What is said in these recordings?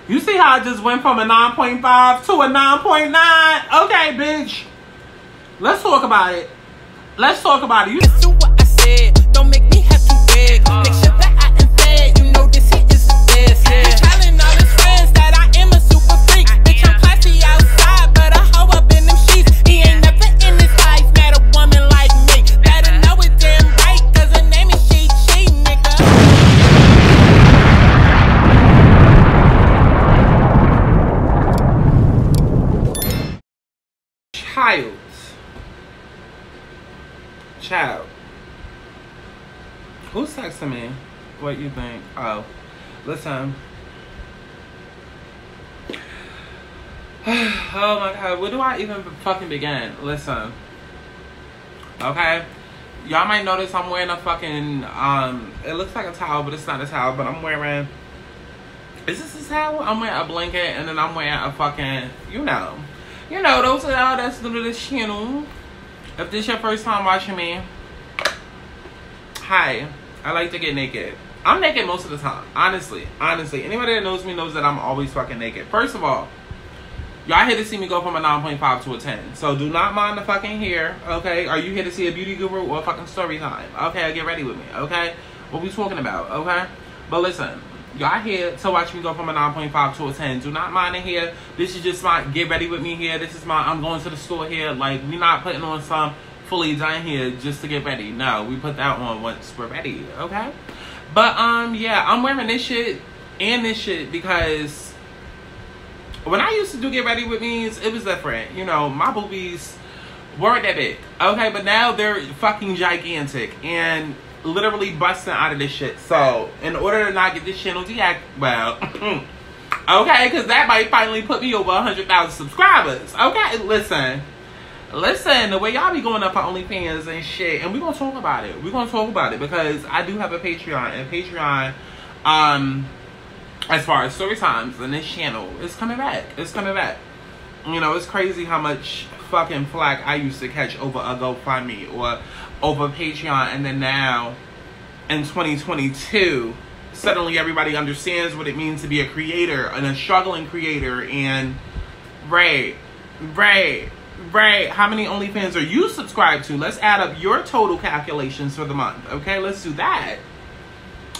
You see how I just went from a 9.5 to a 9.9? Okay, bitch. Let's talk about it. Let's talk about it. You do what I said. Don't make me have to beg. Make sure that I am fed. You know this hit is the best. He's telling all his friends that I am a super freak. Bitch, I'm classy outside, but a hoe up in them sheets. He ain't never in his life met a woman like me. Better know it damn right, cause her name is Chit, nigga. Child. Who's texting me? What you think? Oh, listen. Oh my god, where do I even fucking begin? Listen. Okay? Y'all might notice I'm wearing a fucking, it looks like a towel, but it's not a towel, but I'm wearing, is this a towel? I'm wearing a blanket, and then I'm wearing a fucking, you know, those are all that's new to this channel. If this your first time watching me, hi, I like to get naked. I'm naked most of the time, honestly. Anybody that knows me knows that I'm always fucking naked. First of all, y'all here to see me go from a 9.5 to a 10. So do not mind the fucking hair, okay? Are you here to see a beauty guru or a fucking story time? Okay, get ready with me, okay? What we talking about, okay? But listen, y'all here to watch me go from a 9.5 to a 10. Do not mind it here. This is just my get ready with me here. This is my I'm going to the store here. Like, we not putting on some fully done here just to get ready. No, we put that on once we're ready, okay? But yeah, I'm wearing this shit and this shit because when I used to do get ready with me, it was different. You know, my boobies weren't that big, okay? But now they're fucking gigantic and literally busting out of this shit. So in order to not get this channel deactivated, well, okay, because that might finally put me over 100,000 subscribers. Okay, listen, the way y'all be going up on OnlyFans and shit, and we're gonna talk about it. We're gonna talk about it because I do have a Patreon, and Patreon, as far as story times and this channel, it's coming back. It's coming back. You know, it's crazy how much fucking flack I used to catch over a GoFundMe or over Patreon, and then now in 2022 suddenly everybody understands what it means to be a creator and a struggling creator. And right, how many OnlyFans are you subscribed to? Let's add up your total calculations for the month. Okay, let's do that.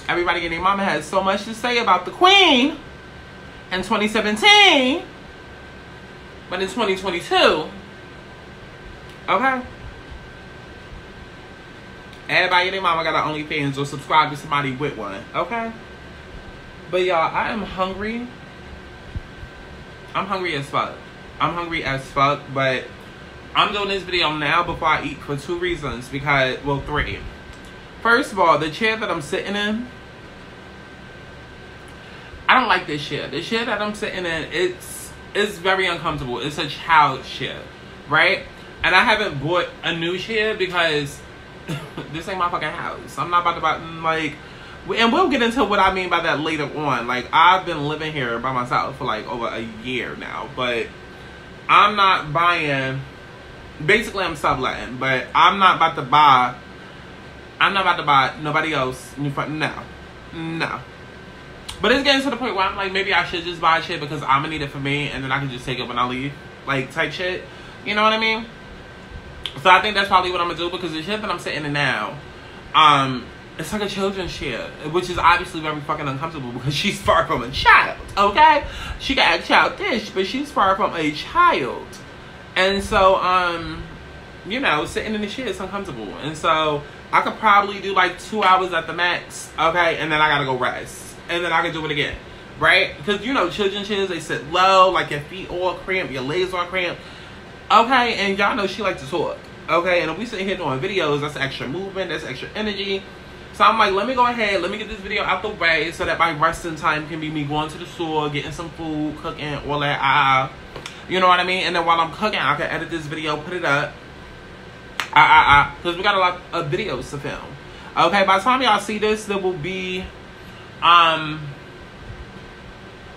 Everybody and their mama has so much to say about the queen in 2017, but in 2022, okay, everybody and their mama got an OnlyFans or subscribe to somebody with one, okay? But y'all, I am hungry. I'm hungry as fuck. But I'm doing this video now before I eat for 2 reasons. Because, well, 3. First of all, the chair that I'm sitting in, I don't like this chair. The chair that I'm sitting in, it's very uncomfortable. It's a child chair, right? And I haven't bought a new chair because this ain't my fucking house. I'm not about to buy, like, and we'll get into what I mean by that later on. Like, I've been living here by myself for like over a year now, but I'm not buying, basically I'm subletting, but I'm not about to buy nobody else new front. No. But it's getting to the point where I'm like, maybe I should just buy shit because I'm gonna need it for me, and then I can just take it when I leave, like, type shit. You know what I mean? So I think that's probably what I'm gonna do, because the shit that I'm sitting in now, it's like a children's chair, which is obviously very fucking uncomfortable because she's far from a child, okay? She can act childish, but she's far from a child. And so, you know, sitting in the chair is uncomfortable. And so I could probably do like 2 hours at the max, okay? And then I gotta go rest. And then I can do it again, right? Because, you know, children's chairs, they sit low, like your feet all cramped, your legs all cramped. Okay, and y'all know she likes to talk, okay? And if we sit here doing videos, that's extra movement, that's extra energy. So I'm like, let me go ahead, let me get this video out the way so that my resting time can be me going to the store, getting some food, cooking, all that, you know what I mean? And then while I'm cooking, I can edit this video, put it up, because we got a lot of videos to film. Okay, by the time y'all see this, there will be,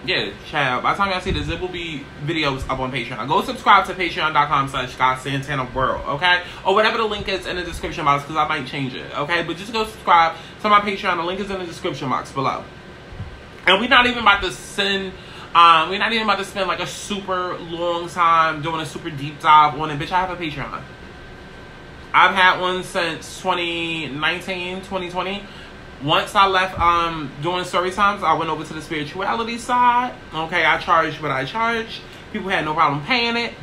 yeah, child. By the time y'all see this, there will be videos up on Patreon. Go subscribe to patreon.com/Sky Santana World, okay? Or whatever the link is in the description box, because I might change it, okay? But just go subscribe to my Patreon. The link is in the description box below. And we're not even about to send We're not even about to spend like a super long time doing a super deep dive on it. Bitch, I have a Patreon. I've had one since 2019, 2020. Once I left doing story times, I went over to the spirituality side. Okay, I charged what I charged. People had no problem paying it.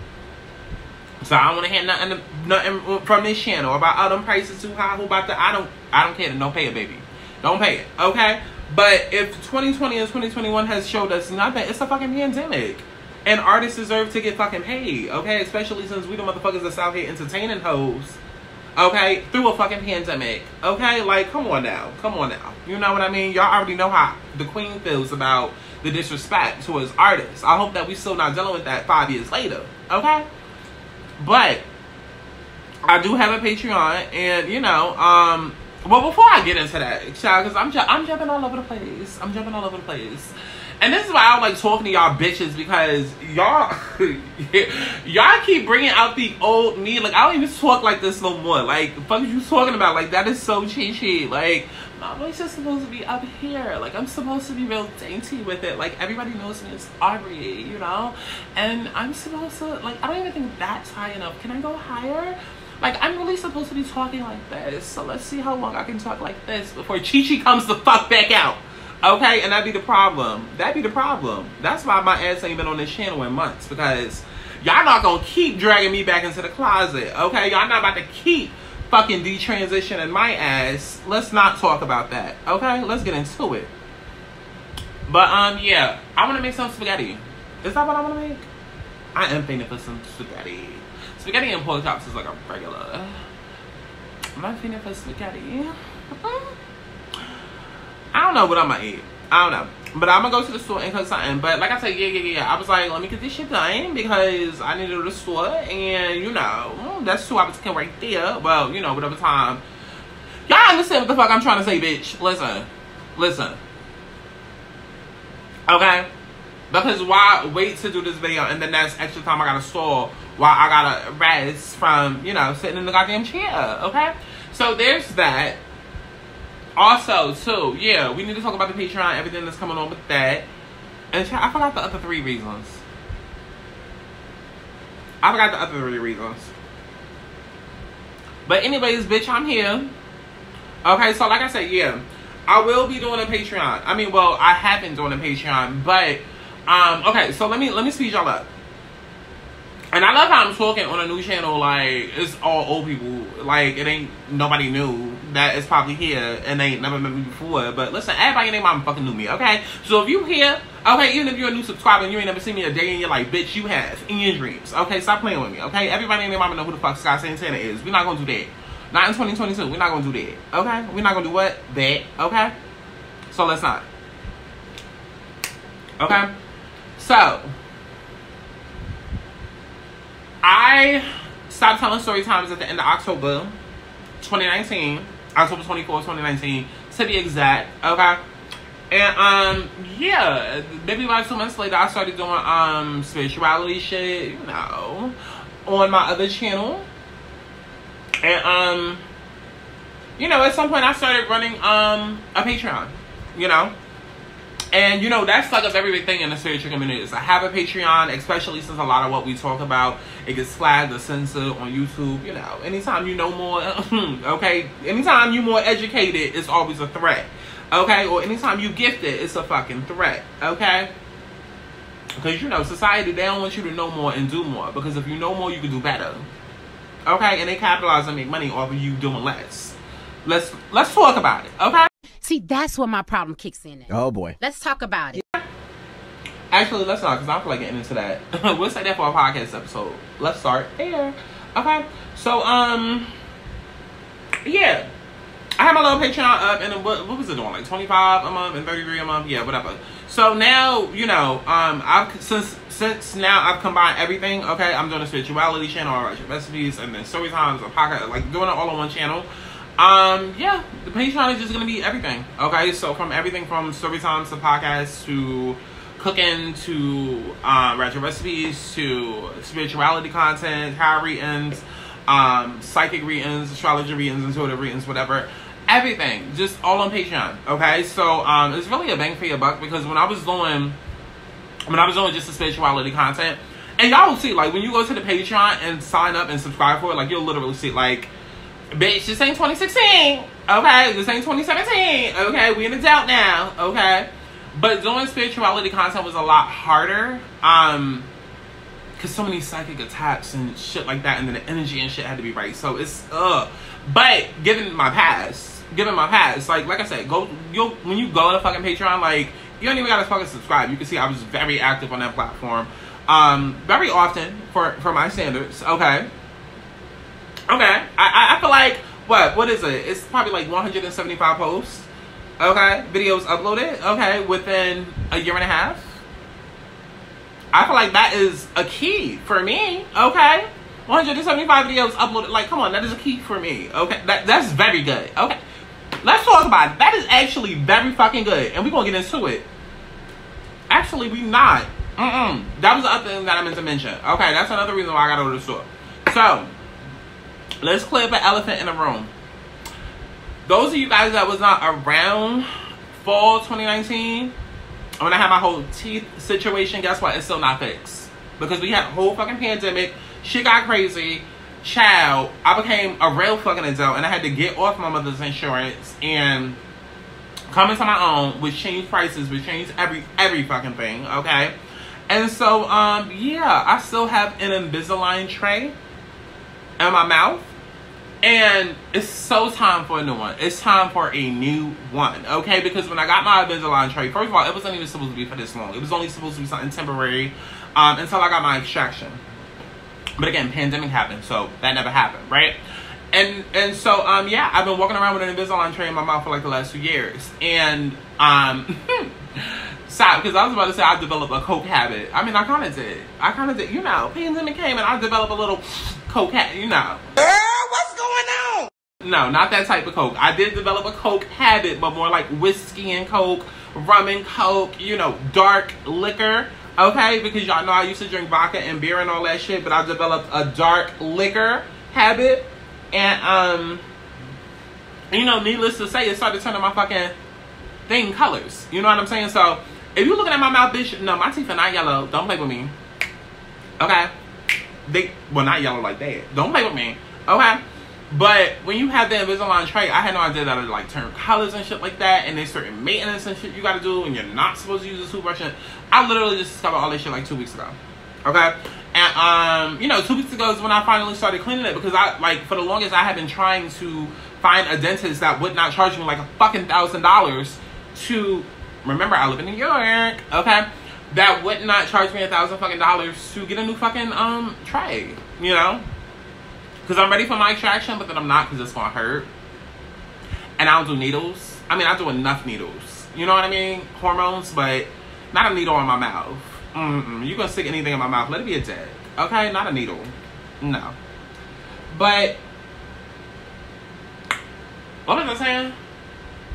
So I don't want to hear nothing from this channel about them prices too high. Who about to? I don't care. Don't pay it, baby. Don't pay it. Okay. But if 2020 and 2021 has showed us nothing, it's a fucking pandemic. And artists deserve to get fucking paid. Okay, especially since we the motherfuckers that's out here entertaining hoes. Okay, through a fucking pandemic. Okay, like, come on now. Come on now. You know what I mean? Y'all already know how the queen feels about the disrespect towards artists. I hope that we still not dealing with that 5 years later. Okay? But I do have a Patreon. And, you know, well, before I get into that, child, because I'm jumping all over the place. I'm jumping all over the place. And this is why I don't like talking to y'all bitches, because y'all y'all keep bringing out the old me. Like, I don't even talk like this no more. Like, the fuck are you talking about? Like, that is so cheesy. Like, my voice is supposed to be up here. Like, I'm supposed to be real dainty with it. Like, everybody knows me as Aubrey, you know? And I'm supposed to, like, I don't even think that's high enough. Can I go higher? Like, I'm really supposed to be talking like this. So let's see how long I can talk like this before Chi-Chi comes the fuck back out. Okay, and that'd be the problem. That'd be the problem. That's why my ass ain't been on this channel in months, because y'all not gonna keep dragging me back into the closet. Okay, y'all not about to keep fucking detransitioning my ass. Let's not talk about that. Okay, let's get into it. But yeah, I want to make some spaghetti. Is that what I want to make? I am thinking for some spaghetti. Spaghetti and pork chops is like a regular. I'm thinking for spaghetti. I don't know what I'm gonna eat. I don't know. But I'm gonna go to the store and cook something. But like I said, yeah. I was like, let me get this shit done, because I need to go to the store. And, you know, that's 2 hours right there. Well, you know, whatever time. Y'all understand what the fuck I'm trying to say, bitch. Listen. Okay? Because why wait to do this video and then that's extra time I gotta store while I gotta rest from, you know, sitting in the goddamn chair. Okay? So there's that. Also, too, yeah, we need to talk about the Patreon, everything that's coming on with that. And I forgot the other 3 reasons. But anyways, bitch, I'm here. Okay, so like I said, yeah, I will be doing a Patreon. I mean, well, I have been doing a Patreon, but, okay, so let me speed y'all up. And I love how I'm talking on a new channel, like, it's all old people. Like, it ain't nobody new that is probably here and they ain't never met me before. But listen, everybody in their mama fucking knew me, okay? So if you here, okay, even if you're a new subscriber and you ain't never seen me a day in your life, bitch, you have in your dreams, okay? Stop playing with me, okay? Everybody in their mama know who the fuck Sky Santana is. We're not gonna do that. Not in 2022. We're not gonna do that, okay? We're not gonna do what? That, okay? So let's not. Okay? So I stopped telling story times at the end of October 2019, October 24th, 2019 to be exact. Okay, and yeah, maybe about 2 months later I started doing spirituality shit, you know, on my other channel. And you know, at some point I started running a Patreon, you know. And, you know, that's like a very big thing in the spiritual community. Is I have a Patreon, especially since a lot of what we talk about, it gets flagged or censored on YouTube. You know, anytime you know more, okay? Anytime you're more educated, it's always a threat, okay? Or anytime you gifted, it's a fucking threat, okay? Because, you know, society, they don't want you to know more and do more. Because if you know more, you can do better, okay? And they capitalize and make money off of you doing less. Let's talk about it, okay? See, that's where my problem kicks in at. Oh boy. Let's talk about it. Yeah. Actually, let's not, because I feel like getting into that. We'll say that for a podcast episode. Let's start there. Okay. So, yeah. I have my little Patreon up, and what was it doing? Like 25 a month and 33 a month? Yeah, whatever. So now, you know, since now I've combined everything, okay? I'm doing a spirituality channel, I write recipes, and then story times, a podcast, like doing it all on one channel. Yeah, the Patreon is just gonna be everything, okay? So from everything from story times to podcasts to cooking to retro recipes to spirituality content, tarot readings, psychic readings, astrology readings, intuitive readings, whatever. Everything, just all on Patreon, okay? So it's really a bang for your buck, because when I was doing when I was doing just the spirituality content. And y'all will see, like, when you go to the Patreon and sign up and subscribe for it, like, you'll literally see, like, bitch, this ain't 2016, okay? This ain't 2017, okay? We in the doubt now, okay? But doing spirituality content was a lot harder, because so many psychic attacks and shit like that, and then the energy and shit had to be right. So it's, but given my past, like I said, when you go to fucking Patreon, like, you don't even gotta fucking subscribe. You can see I was very active on that platform. Very often for my standards. Okay. I feel like what is it? It's probably like 175 posts. Okay, videos uploaded. Okay, within a year and a half. I feel like that is a key for me. Okay, 175 videos uploaded. Like, come on, that is a key for me. Okay, that's very good. Okay, let's talk about it. That is actually very fucking good, and we're gonna get into it. Actually, we not. That was the other thing that I meant to mention. Okay, that's another reason why I gotta go to the store. So, let's clear up an elephant in the room. Those of you guys that was not around fall 2019, when I had my whole teeth situation, guess what? It's still not fixed. Because we had a whole fucking pandemic. Shit got crazy. Child, I became a real fucking adult, and I had to get off my mother's insurance and come into my own, which changed prices, which changed every fucking thing, okay? And so, yeah, I still have an Invisalign tray in my mouth. And it's so time for a new one. It's time for a new one, okay? Because when I got my Invisalign tray, first of all, it wasn't even supposed to be for this long. It was only supposed to be something temporary until I got my extraction. But again, pandemic happened, so that never happened, right? And so, yeah, I've been walking around with an Invisalign tray in my mouth for like the last 2 years. And, stop, because I was about to say I developed a coke habit. I mean, I kind of did. You know, pandemic came and I developed a little coke habit, you know. What's going on? No, not that type of coke. I did develop a coke habit, but more like whiskey and coke, rum and coke, you know, dark liquor. Okay, because y'all know I used to drink vodka and beer and all that shit, but I developed a dark liquor habit. And, you know, needless to say, it started turning my fucking thing colors. You know what I'm saying? So, if you're looking at my mouth, bitch, no, my teeth are not yellow. Don't play with me. Okay? Well, not yellow like that. Don't play with me. Okay? But when you have the Invisalign tray, I had no idea that it like turn colors and shit like that. And there's certain maintenance and shit you gotta do, and you're not supposed to use a toothbrush. And I literally just discovered all this shit like 2 weeks ago. Okay? And, you know, 2 weeks ago is when I finally started cleaning it, because I, like, for the longest, I had been trying to find a dentist that would not charge me like a fucking $1,000 to, remember, I live in New York, okay? That would not charge me $1,000 fucking dollars to get a new fucking, tray, you know? Because I'm ready for my extraction, but then I'm not, because it's gonna hurt. And I don't do needles. I mean, I do enough needles. You know what I mean? Hormones, but not a needle in my mouth. You gonna stick anything in my mouth, let it be a dick, okay? Not a needle. No. But what was I saying?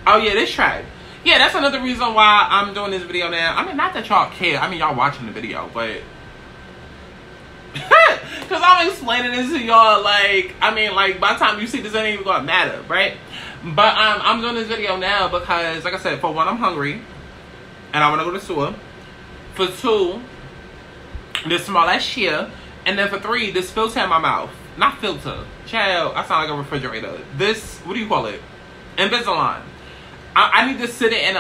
Oh yeah, this tray. Yeah, that's another reason why I'm doing this video now. I mean, not that y'all care. I mean, y'all watching the video, but because I'm explaining this to y'all, like, I mean, like, by the time you see this, it ain't even gonna matter, right? But I'm doing this video now because, like I said, for one, I'm hungry and I want to go to the store. For two, this small ass here. And then for three, this filter in my mouth. Not filter. Child, I sound like a refrigerator. This, what do you call it? Invisalign. I need to sit it in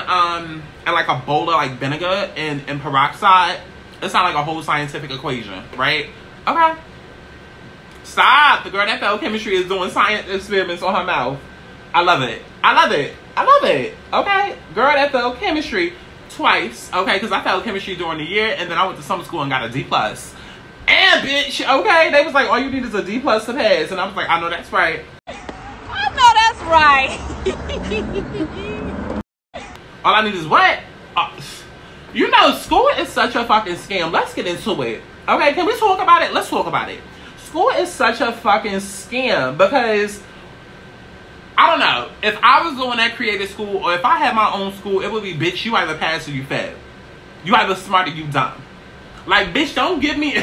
like a bowl of like vinegar and peroxide. It's not like a whole scientific equation, right? Okay. Stop. The girl that failed chemistry is doing science experiments on her mouth. I love it. I love it. I love it. Okay. Girl that failed chemistry twice, okay, because I failed chemistry during the year, and then I went to summer school and got a D+. And bitch, okay, they was like, all you need is a D+ to pass, and I was like, I know that's right. I know that's right. All I need is what? You know, school is such a fucking scam. Let's get into it. Okay, can we talk about it? Let's talk about it. School is such a fucking scam because I don't know. If I was going at creative school, or if I had my own school, it would be, bitch, you either pass or you fail. You either smart or you dumb. Like, bitch, don't give me,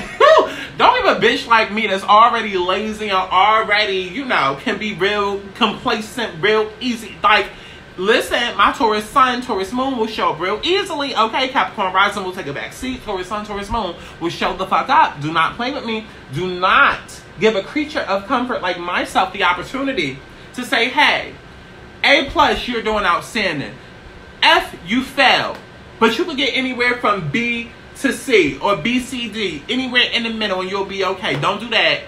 don't give a bitch like me that's already lazy and already, you know, can be real complacent, real easy. Like, Listen, my Taurus sun, Taurus moon will show up real easily. Okay, Capricorn rising will take a back seat. Taurus sun, Taurus moon will show the fuck up. Do not play with me. Do not give a creature of comfort like myself the opportunity to say, hey, A+, you're doing outstanding. F, you failed. But you can get anywhere from B to C or B, C, D. Anywhere in the middle and you'll be okay. Don't do that.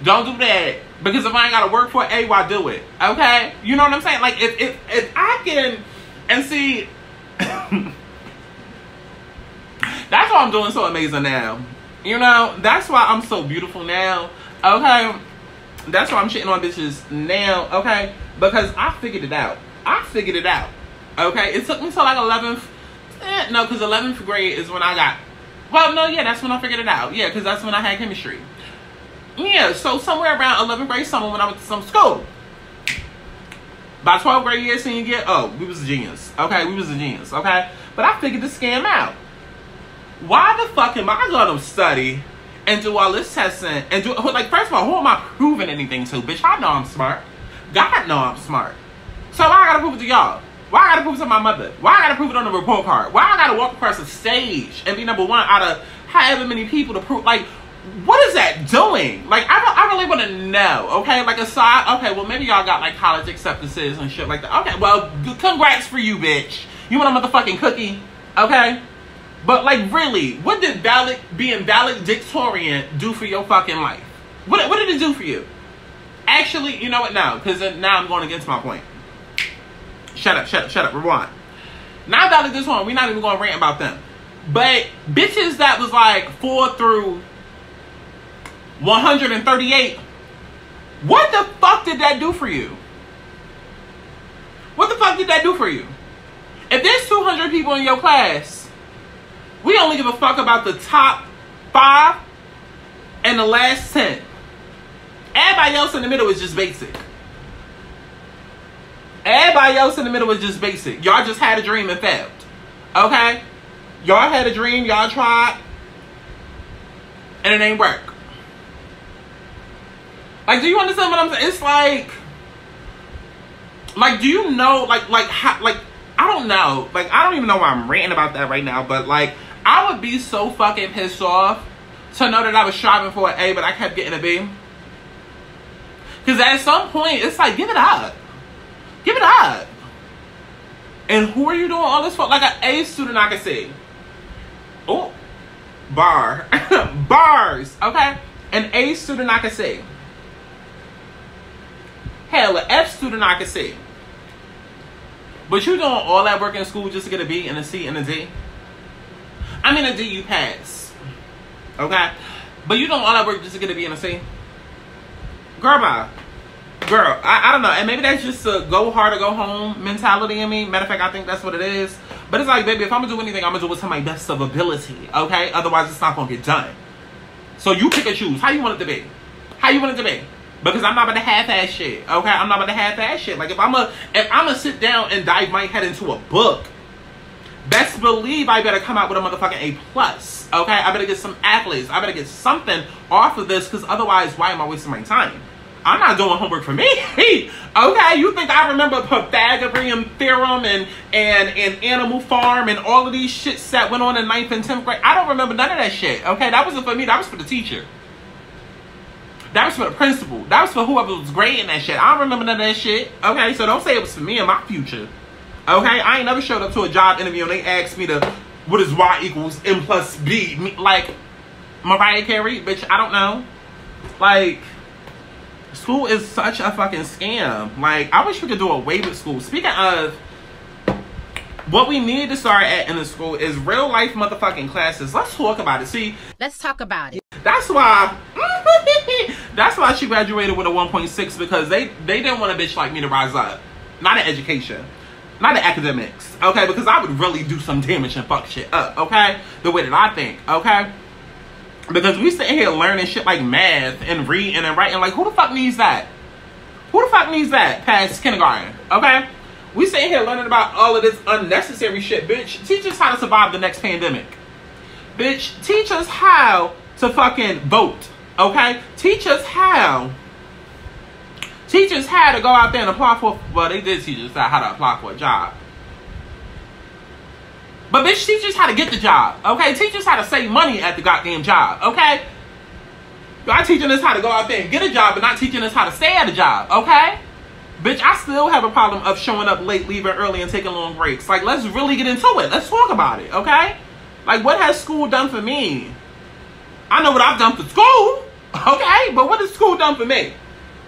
Don't do that. Because if I ain't got to work for A, why do it? Okay? You know what I'm saying? Like, if I can... And see... That's why I'm doing so amazing now. You know? That's why I'm so beautiful now. Okay? That's why I'm shitting on bitches now. Okay? Because I figured it out. I figured it out. Okay? It took me till like 11th... no, because 11th grade is when I got... Well, no, yeah, that's when I figured it out. Yeah, because that's when I had chemistry. Yeah, so somewhere around 11th grade summer when I went to some school. By 12th grade year, senior year, oh, we was a genius. Okay, we was a genius, okay? But I figured the scam out. Why the fuck am I gonna study and do all this testing and do, like, first of all, who am I proving anything to? Bitch, I know I'm smart. God know I'm smart. So why I gotta prove it to y'all? Why I gotta prove it to my mother? Why I gotta prove it on the report card? Why I gotta walk across the stage and be number one out of however many people to prove, like, what is that doing? Like, I really want to know, okay? Like, aside, okay, well, maybe y'all got, like, college acceptances and shit like that. Okay, well, congrats for you, bitch. You want a motherfucking cookie, okay? But, like, really, what did being valedictorian do for your fucking life? What did it do for you? Actually, you know what? No, because now I'm going against my point. Shut up, rewind. Not valedictorian, we're not even going to rant about them. But bitches that was, like, 4 through... 138. What the fuck did that do for you? What the fuck did that do for you? If there's 200 people in your class, we only give a fuck about the top 5 and the last 10. Everybody else in the middle is just basic. Everybody else in the middle is just basic. Y'all just had a dream and failed. Okay? Y'all had a dream, y'all tried, and it ain't work. Like, do you understand what I'm saying? It's like, do you know, how, I don't know. Like, I don't even know why I'm ranting about that right now, but, like, I would be so fucking pissed off to know that I was striving for an A, but I kept getting a B. Because at some point, it's like, give it up. Give it up. And who are you doing all this for? Like, an A student I can see. Oh, bar. Bars, okay? An A student I can see. Hell, an F student I can see. But you doing all that work in school just to get a B and a C and a D? I mean, a D you pass. Okay? But you doing all that work just to get a B and a C? Girl, bye. Girl, I don't know. And maybe that's just a go hard or go home mentality in me. Matter of fact, I think that's what it is. But it's like, baby, if I'm going to do anything, I'm going to do it to my best of ability. Okay? Otherwise, it's not going to get done. So you pick and choose. How you want it to be? How you want it to be? Because I'm not about to half-ass shit, okay? I'm not about to half-ass shit. Like, if I'm a sit down and dive my head into a book, best believe I better come out with a motherfucking A+, okay? I better get some accolades. I better get something off of this, because otherwise, why am I wasting my time? I'm not doing homework for me, okay? You think I remember Pythagorean theorem and Animal Farm and all of these shits that went on in 9th and 10th grade? I don't remember none of that shit, okay? That wasn't for me. That was for the teacher. That was for the principal. That was for whoever was grading that shit. I don't remember none of that shit. Okay, so don't say it was for me in my future. Okay, I ain't never showed up to a job interview and they asked me what is Y equals M plus B? Like, Mariah Carey? Bitch, I don't know. Like, school is such a fucking scam. Like, I wish we could do away with school. Speaking of, what we need to start at in the school is real life motherfucking classes. Let's talk about it. See, let's talk about it. That's why she graduated with a 1.6, because they didn't want a bitch like me to rise up. Not in education. Not in academics. Okay? Because I would really do some damage and fuck shit up. Okay? The way that I think. Okay? Because we sitting here learning shit like math and reading and writing. Like, who the fuck needs that? Who the fuck needs that past kindergarten? Okay? We sitting here learning about all of this unnecessary shit. Bitch, teach us how to survive the next pandemic. Bitch, teach us how to fucking vote. Okay? Teach us how Teachers had to go out there and apply for, well, they did teach us how to apply for a job. But bitch, teach us how to get the job, okay? Teach us how to save money at the goddamn job, okay? Y'all teaching us how to go out there and get a job, but not teaching us how to stay at a job, okay? Bitch, I still have a problem of showing up late, leaving early, and taking long breaks. Like, let's really get into it. Let's talk about it, okay? Like, what has school done for me? I know what I've done for school, okay? But what has school done for me?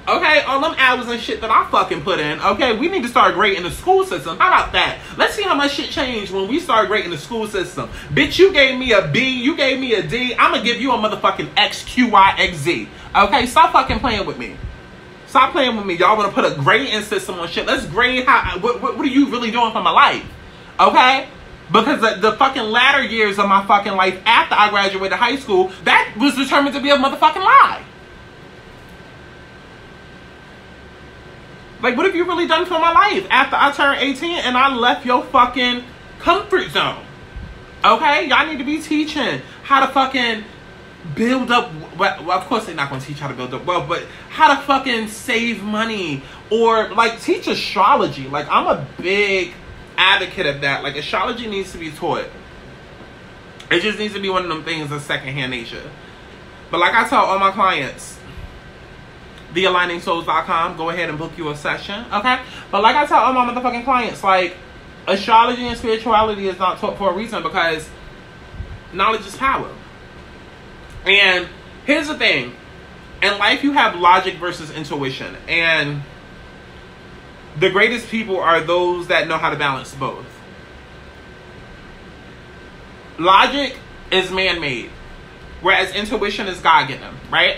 Okay, all them hours and shit that I fucking put in, okay? We need to start grading the school system. How about that? Let's see how much shit changed when we start grading the school system. Bitch, you gave me a B, you gave me a D, I'm gonna give you a motherfucking X, Q, Y, X, Z. Okay, stop fucking playing with me. Stop playing with me. Y'all wanna put a grading system on shit. Let's grade how, what are you really doing for my life? Okay? Because the fucking latter years of my fucking life after I graduated high school, that was determined to be a motherfucking lie. Like, what have you really done for my life after I turned 18 and I left your fucking comfort zone? Okay? Y'all need to be teaching how to fucking build up. Well, of course they're not going to teach how to build up wealth, but how to fucking save money. Or, like, teach astrology. Like, I'm a big advocate of that. Like, astrology needs to be taught. It just needs to be one of them things of secondhand nature. But like I tell all my clients, thealigningsouls.com, go ahead and book you a session, okay? But like I tell all my motherfucking clients, like, astrology and spirituality is not taught for a reason, because knowledge is power. And here's the thing. In life, you have logic versus intuition. And the greatest people are those that know how to balance both. Logic is man-made, whereas intuition is God-given, right?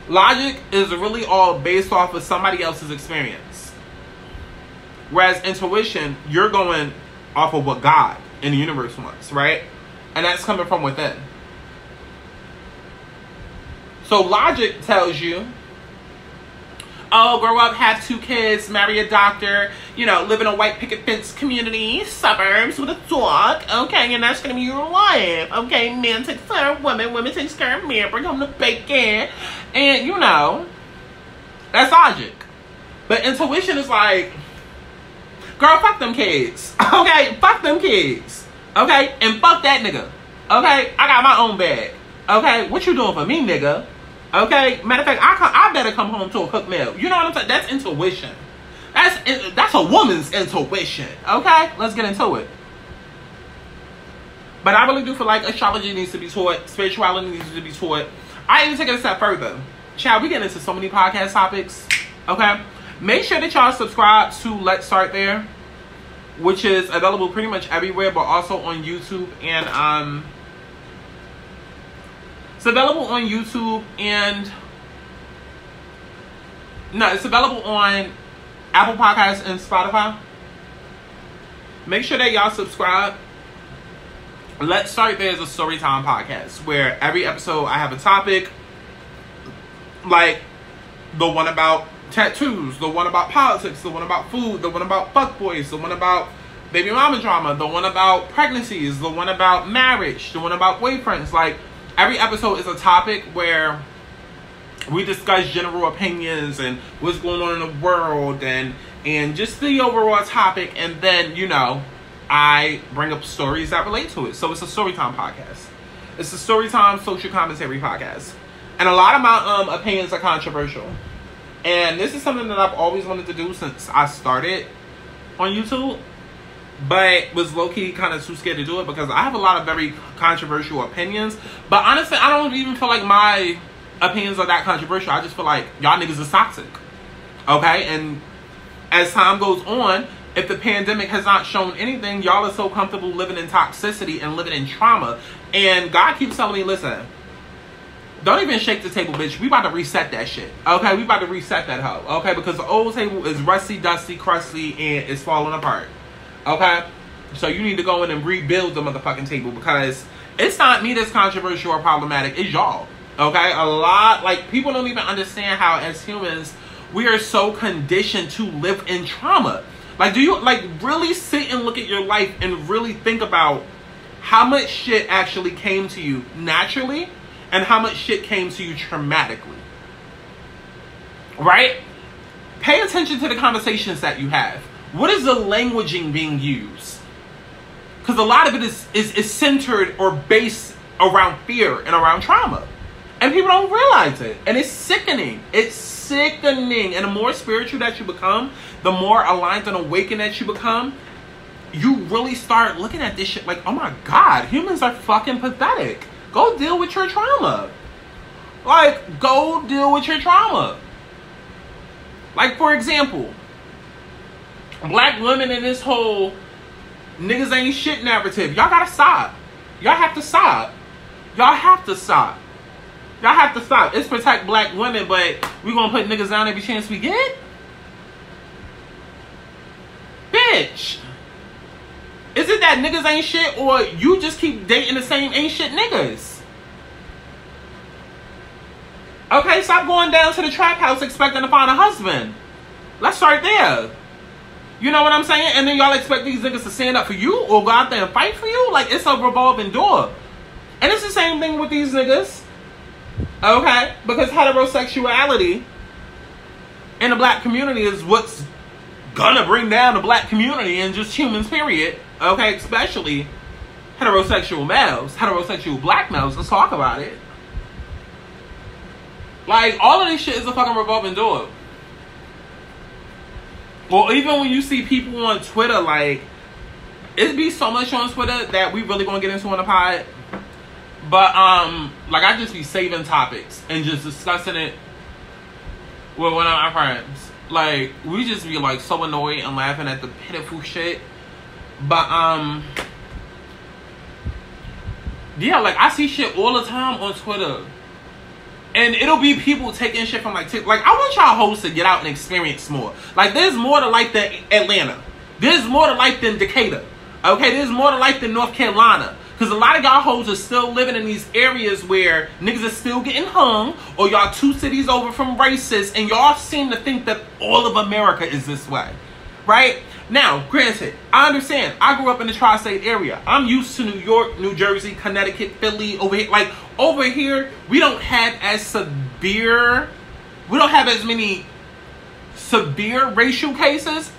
Logic is really all based off of somebody else's experience. Whereas intuition, you're going off of what God in the universe wants, right? And that's coming from within. So logic tells you, oh, grow up, have 2 kids, marry a doctor, you know, live in a white picket fence community, suburbs with a dog, okay, and that's going to be your life, okay? Man takes care of women, women takes care of men, bring home the bacon, and, you know, that's logic. But intuition is like, girl, fuck them kids, okay? Fuck them kids, okay? And fuck that nigga, okay? I got my own bag, okay? What you doing for me, nigga? Okay, matter of fact, I better come home to a cooked meal. You know what I'm saying? That's intuition. That's a woman's intuition. Okay, let's get into it. But I really do feel like astrology needs to be taught, spirituality needs to be taught. I even take it a step further. Child, we get into so many podcast topics. Okay, make sure that y'all subscribe to Let's Start There, which is available pretty much everywhere, but also on YouTube and it's available on YouTube and it's available on Apple Podcasts and Spotify. Make sure that y'all subscribe. Let's Start There is a Storytime podcast where every episode I have a topic, like the one about tattoos, the one about politics, the one about food, the one about fuckboys, the one about baby mama drama, the one about pregnancies, the one about marriage, the one about boyfriends. Like, every episode is a topic where we discuss general opinions and what's going on in the world and just the overall topic. And then, you know, I bring up stories that relate to it. So it's a Storytime podcast. It's a Storytime social commentary podcast. And a lot of my opinions are controversial. And this is something that I've always wanted to do since I started on YouTube, but was low-key kind of too scared to do it because I have a lot of very controversial opinions. But honestly, I don't even feel like my opinions are that controversial. I just feel like y'all niggas is toxic. Okay? And as time goes on, if the pandemic has not shown anything, y'all are so comfortable living in toxicity and living in trauma. And God keeps telling me, listen, don't even shake the table, bitch. We about to reset that shit. Okay? We about to reset that hoe. Okay? Because the old table is rusty, dusty, crusty, and it's falling apart. Okay? So you need to go in and rebuild the motherfucking table, because it's not me that's controversial or problematic. It's y'all. Okay? A lot, like, people don't even understand how, as humans, we are so conditioned to live in trauma. Like, do you, like, really sit and look at your life and really think about how much shit actually came to you naturally and how much shit came to you traumatically? right? Pay attention to the conversations that you have. What is the languaging being used? Because a lot of it is centered or based around fear and around trauma. And people don't realize it. And it's sickening. It's sickening. And the more spiritual that you become, the more aligned and awakened that you become, you really start looking at this shit like, oh my God, humans are fucking pathetic. Go deal with your trauma. Like, go deal with your trauma. Like, for example, black women in this whole niggas ain't shit narrative. Y'all gotta stop. Y'all have to stop. Y'all have to stop. Y'all have to stop. It's protect black women, but we gonna put niggas down every chance we get? Bitch. Is it that niggas ain't shit, or you just keep dating the same ain't shit niggas? Okay, stop going down to the trap house expecting to find a husband. Let's start there. You know what I'm saying? And then y'all expect these niggas to stand up for you or go out there and fight for you? Like, it's a revolving door. And it's the same thing with these niggas. Okay? Because heterosexuality in the black community is what's gonna bring down the black community and just humans, period. Okay? Especially heterosexual males, heterosexual black males. Let's talk about it. Like, all of this shit is a fucking revolving door. Well, even when you see people on Twitter, like, it be so much on Twitter that we really gonna get into on the pod. But, like, I just be saving topics and just discussing it with one of my friends. Like, we just be, like, so annoyed and laughing at the pitiful shit. But, yeah, like, I see shit all the time on Twitter. And it'll be people taking shit from, like, like, I want y'all hosts to get out and experience more. Like, there's more to life than Atlanta. There's more to life than Decatur. Okay, there's more to life than North Carolina. Because a lot of y'all hoes are still living in these areas where niggas are still getting hung, or y'all 2 cities over from racists, and y'all seem to think that all of America is this way. Right? Now, granted, I understand. I grew up in the tri-state area. I'm used to New York, New Jersey, Connecticut, Philly, over here. Like, over here, we don't have as many severe racial cases.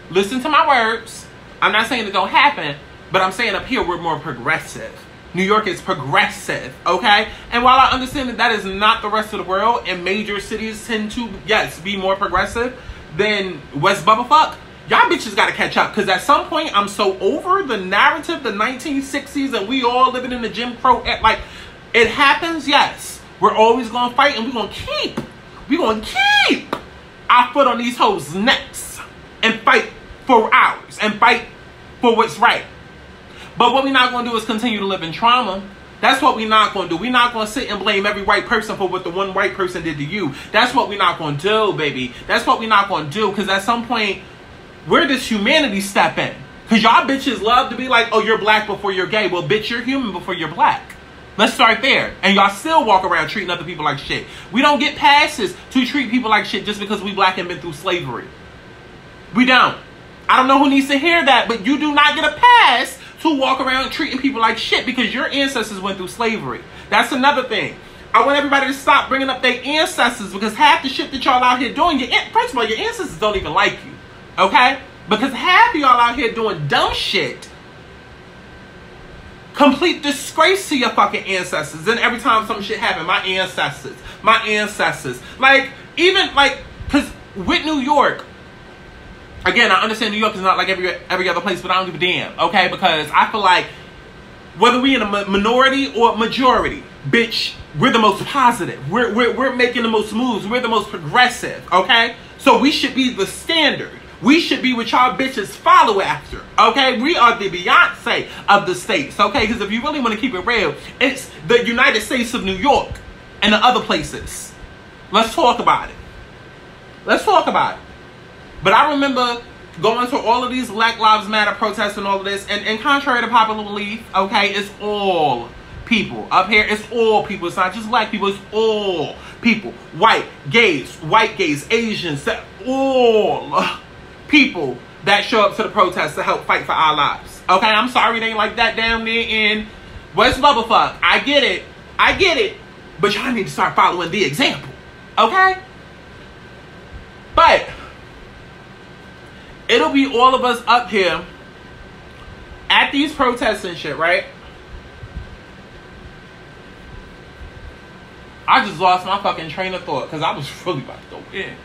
Listen to my words. I'm not saying it don't happen, but I'm saying up here we're more progressive. New York is progressive, okay? And while I understand that that is not the rest of the world, and major cities tend to, yes, be more progressive than West Bubblefuck, y'all bitches gotta catch up. Because at some point, I'm so over the narrative, the 1960s, and we all living in the Jim Crow, like, it happens, yes. We're always gonna fight, and we're gonna keep our foot on these hoes' necks and fight for ours and fight for what's right. But what we're not going to do is continue to live in trauma. That's what we're not going to do. We're not going to sit and blame every white person for what the one white person did to you. That's what we're not going to do, baby. That's what we're not going to do. Because at some point, where does humanity step in? Because y'all bitches love to be like, oh, you're black before you're gay. Well, bitch, you're human before you're black. Let's start there. And y'all still walk around treating other people like shit. We don't get passes to treat people like shit just because we black and been through slavery. We don't. I don't know who needs to hear that, but you do not get a pass to walk around treating people like shit because your ancestors went through slavery. That's another thing. I want everybody to stop bringing up their ancestors, because half the shit that y'all out here doing, first of all, your ancestors don't even like you. Okay? Because half of y'all out here doing dumb shit. Complete disgrace to your fucking ancestors. Then every time some shit happen, my ancestors. Like, even, like, because with New York, again, I understand New York is not like every other place, but I don't give a damn, okay? Because I feel like whether we in a minority or majority, bitch, we're the most positive. We're making the most moves. We're the most progressive, okay? So we should be the standard. We should be what y'all bitches follow after, okay? We are the Beyonce of the states, okay? Because if you really want to keep it real, it's the United States of New York and the other places. Let's talk about it. Let's talk about it. But I remember going to all of these Black Lives Matter protests and all of this, and contrary to popular belief, okay, it's all people. Up here, it's all people. It's not just black people, it's all people. White gays, Asians, all people that show up to the protests to help fight for our lives. Okay, I'm sorry it ain't like that down there in West Bubblefuck. I get it. But y'all need to start following the example. Okay? But it'll be all of us up here at these protests and shit, right? I just lost my fucking train of thought because I was really about to go in.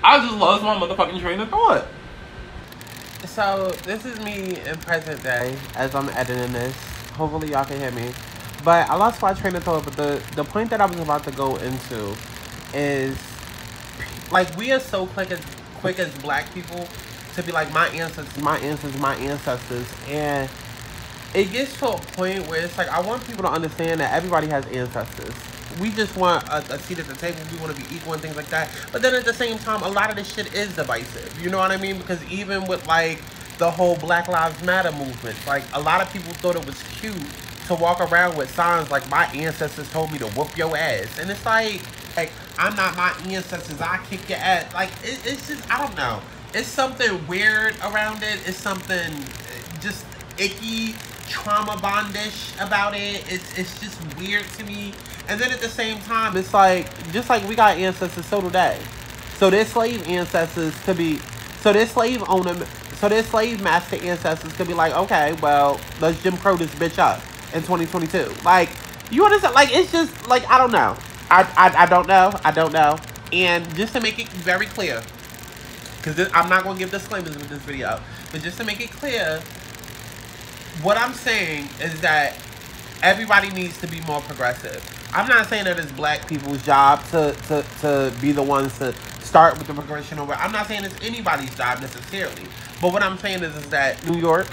I just lost my motherfucking train of thought. So, this is me in present day as I'm editing this. Hopefully y'all can hear me. But I lost my train of thought, but the point that I was about to go into is, like, we are so quick as black people to be like, my ancestors, my ancestors, my ancestors. And it gets to a point where it's like, I want people to understand that everybody has ancestors. We just want a seat at the table. We want to be equal and things like that. But then at the same time, a lot of this shit is divisive. You know what I mean? Because even with, like, the whole Black Lives Matter movement, like, a lot of people thought it was cute to walk around with signs like, my ancestors told me to whoop your ass. And it's like I'm not my ancestors, I kick your ass. Like, it's just, I don't know. It's something weird around it. It's something just icky, trauma bondish about it. It's just weird to me. And then at the same time, it's like, just like we got ancestors, so do they. So their slave ancestors could be, so their slave owner, so their slave master ancestors could be like, okay, well, let's Jim Crow this bitch up in 2022. Like, you understand? Like, it's just, like, I don't know. I don't know. And just to make it very clear, because I'm not going to give disclaimers with this video, but just to make it clear, what I'm saying is that everybody needs to be more progressive. I'm not saying that it's black people's job to be the ones to start with the progression over. I'm not saying it's anybody's job necessarily. But what I'm saying is that New York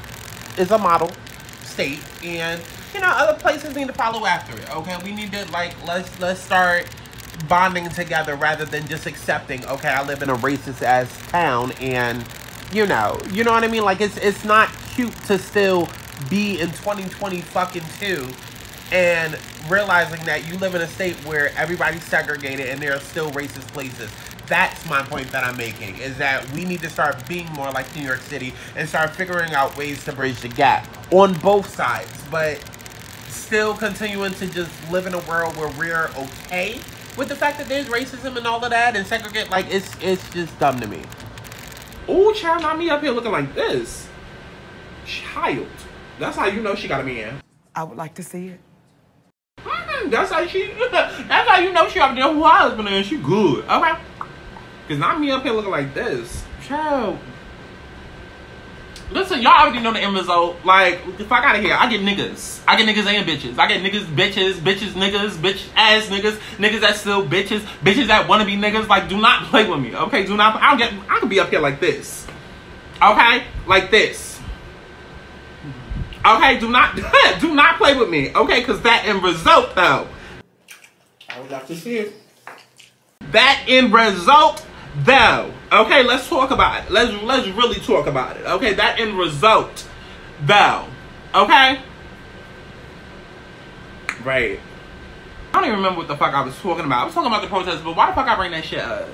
is a model state, and, you know, other places need to follow after it. Okay, we need to, like, let's start bonding together rather than just accepting, okay, I live in a racist ass town, and you know what I mean? Like, it's not cute to still be in 2020 fucking 2 and realizing that you live in a state where everybody's segregated and there are still racist places. That's my point that I'm making, is that we need to start being more like New York City and start figuring out ways to bridge the gap on both sides, but still continuing to just live in a world where we're okay with the fact that there's racism and all of that and segregate. Like, it's just dumb to me. Ooh, child, not me up here looking like this. Child. That's how you know she got a man. I would like to see it. That's how you know she up there who her husband is. She good. Okay. Cause not me up here looking like this. Child. Listen, y'all already know the end result. Like, the fuck out of here. I get niggas. I get niggas and bitches. I get niggas, bitches, niggas, bitch ass niggas, niggas that still bitches, bitches that wanna be niggas. Like, do not play with me. Okay, do not. I can be up here like this. Okay? Like this. Okay, do not play with me. Okay, cause that end result though. I would like to see it. That end result though. Okay, let's talk about it. Let's really talk about it. Okay, that end result though. Okay? Right. I don't even remember what the fuck I was talking about. I was talking about the protest, but why the fuck I bring that shit up?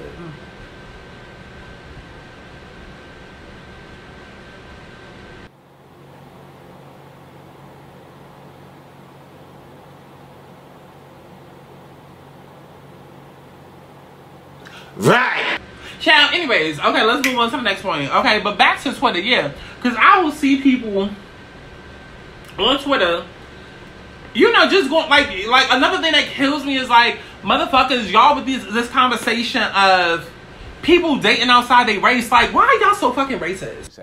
Right. Child, anyways, okay, let's move on to the next point. Okay, but back to Twitter, yeah. Because I will see people on Twitter, you know, just going, like another thing that kills me is, like, motherfuckers, y'all with this conversation of people dating outside their race. Like, why are y'all so fucking racist?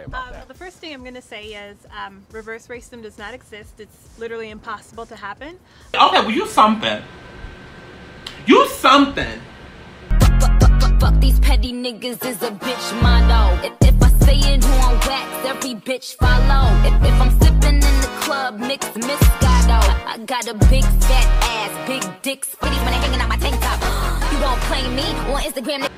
The first thing I'm going to say is reverse racism does not exist. It's literally impossible to happen. Okay, well, you something. You something. Fuck these petty niggas is a bitch motto. If I say it on wax, every bitch follow. If I'm sipping in the club, mix Moscato. I got a big fat ass, big dick, skinny when they hanging out my tank top. You don't play me on Instagram.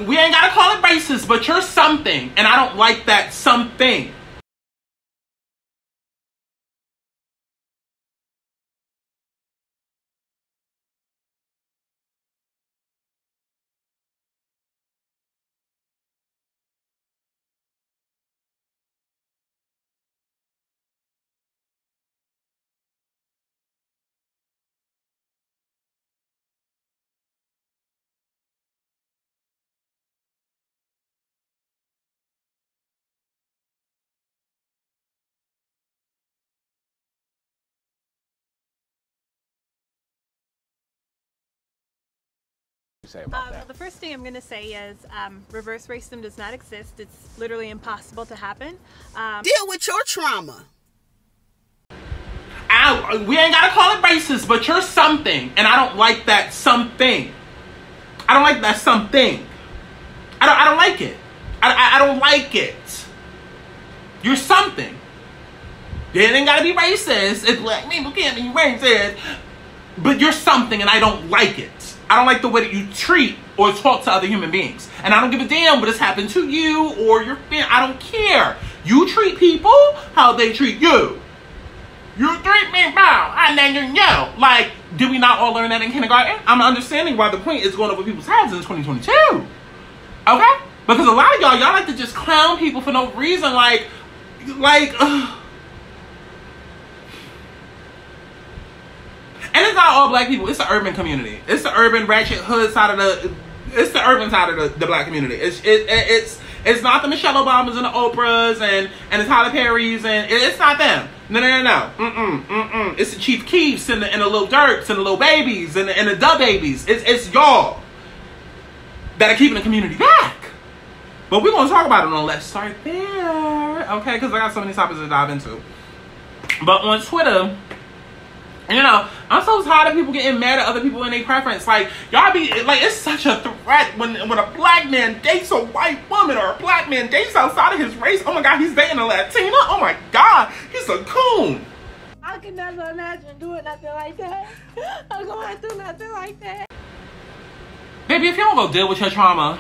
We ain't gotta call it racist, but you're something, and I don't like that something. say about that? The first thing I'm going to say is reverse racism does not exist. It's literally impossible to happen. Deal with your trauma. We ain't gotta call it racist, but you're something, and I don't like that something. I don't like that something. I don't like it. I don't like it. You're something. It ain't gotta be racist. It's black people can't be racist, but you're something, and I don't like it. I don't like the way that you treat or talk to other human beings, and I don't give a damn what has happened to you or your family. I don't care. You treat people how they treat you. You treat me wrong, and then you know. Like, did we not all learn that in kindergarten? I'm understanding why the point is going over people's heads in 2022. Okay? Because a lot of y'all like to just clown people for no reason. And it's not all black people. It's the urban community. It's the urban ratchet hood side of the. It's the urban side of the black community. It's not the Michelle Obamas and the Oprahs and the Tyler Perrys and it's not them. No. It's the Chief Keefs and the Lil Durks and the Lil Babies and the Dub Babies. It's y'all that are keeping the community back. But we're gonna talk about it on Let's Start There, okay? Because I got so many topics to dive into. But on Twitter, you know, I'm so tired of people getting mad at other people in their preference. Like, y'all be, like, it's such a threat when a black man dates a white woman or a black man dates outside of his race. Oh my God, he's dating a Latina. Oh my God, he's a coon. I can never imagine doing nothing like that. I'm going through nothing like that. Baby, if you don't go deal with your trauma,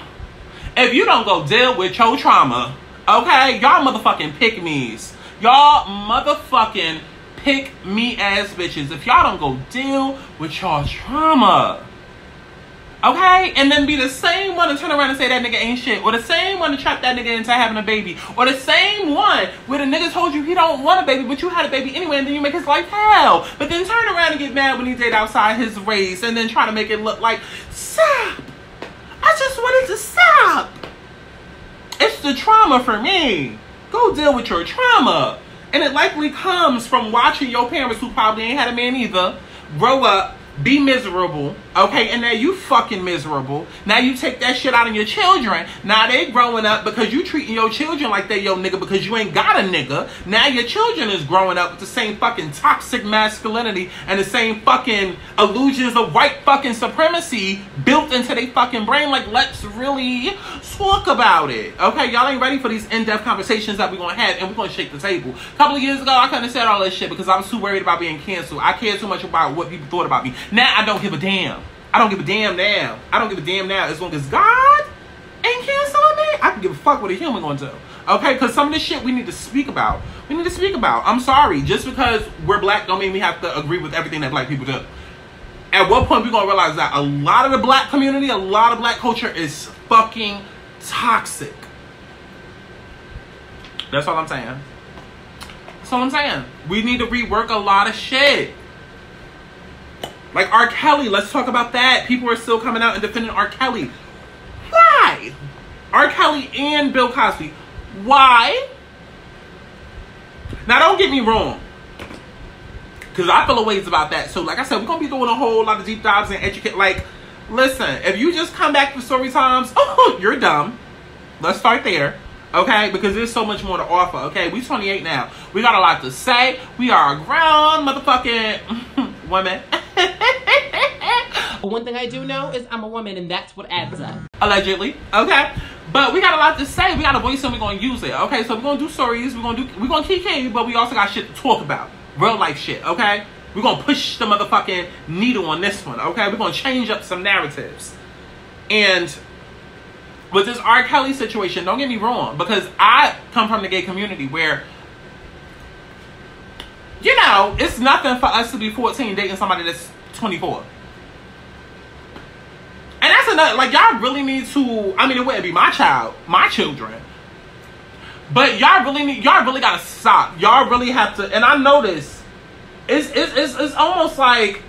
okay, y'all motherfucking pick-me's. Y'all motherfucking pick me ass bitches if y'all don't go deal with y'all trauma. Okay? And then be the same one to turn around and say that nigga ain't shit. Or the same one to trap that nigga into having a baby. Or the same one where the nigga told you he don't want a baby, but you had a baby anyway, and then you make his life hell. But then turn around and get mad when he date outside his race and then try to make it look like, stop. I just wanted to stop. It's the trauma for me. Go deal with your trauma. And it likely comes from watching your parents, who probably ain't had a man either, grow up, be miserable, okay? And now you fucking miserable. Now you take that shit out on your children. Now they growing up because you treating your children like they your nigga because you ain't got a nigga. Now your children is growing up with the same fucking toxic masculinity and the same fucking illusions of white fucking supremacy built into their fucking brain. Like, let's really talk about it, okay? Y'all ain't ready for these in-depth conversations that we're gonna have, and we're gonna shake the table. A couple of years ago, I couldn't have said all this shit because I was too worried about being canceled. I cared too much about what people thought about me. Now I don't give a damn. I don't give a damn now. I don't give a damn now. As long as God ain't canceling me, I can give a fuck what a human gonna do. Okay? Because some of this shit we need to speak about. We need to speak about. I'm sorry. Just because we're black don't mean we have to agree with everything that black people do. At what point we gonna realize that a lot of the black community, a lot of black culture is fucking toxic. That's all I'm saying. That's all I'm saying. We need to rework a lot of shit. Like R. Kelly, let's talk about that. People are still coming out and defending R. Kelly. Why? R. Kelly and Bill Cosby. Why? Now, don't get me wrong, because I feel a ways about that. So, like I said, we're going to be doing a whole lot of deep dives and educate. Like, listen, if you just come back for story times, oh, you're dumb. Let's start there. Okay, because there's so much more to offer. Okay, we 28 now. We got a lot to say. We are a grown motherfucking women. But one thing I do know is I'm a woman, and that's what adds up. Allegedly. Okay, but we got a lot to say. We got a voice, and we're gonna use it. Okay, so we're gonna do stories. We're gonna kiki, but we also got shit to talk about. Real life shit. Okay, we're gonna push the motherfucking needle on this one. Okay, we're gonna change up some narratives. And with this R. Kelly situation, don't get me wrong, because I come from the gay community where, you know, it's nothing for us to be 14 dating somebody that's 24. And that's another, like, y'all really need to, I mean, it wouldn't be my children, but y'all really gotta stop. Y'all really have to, and I notice, it's almost like,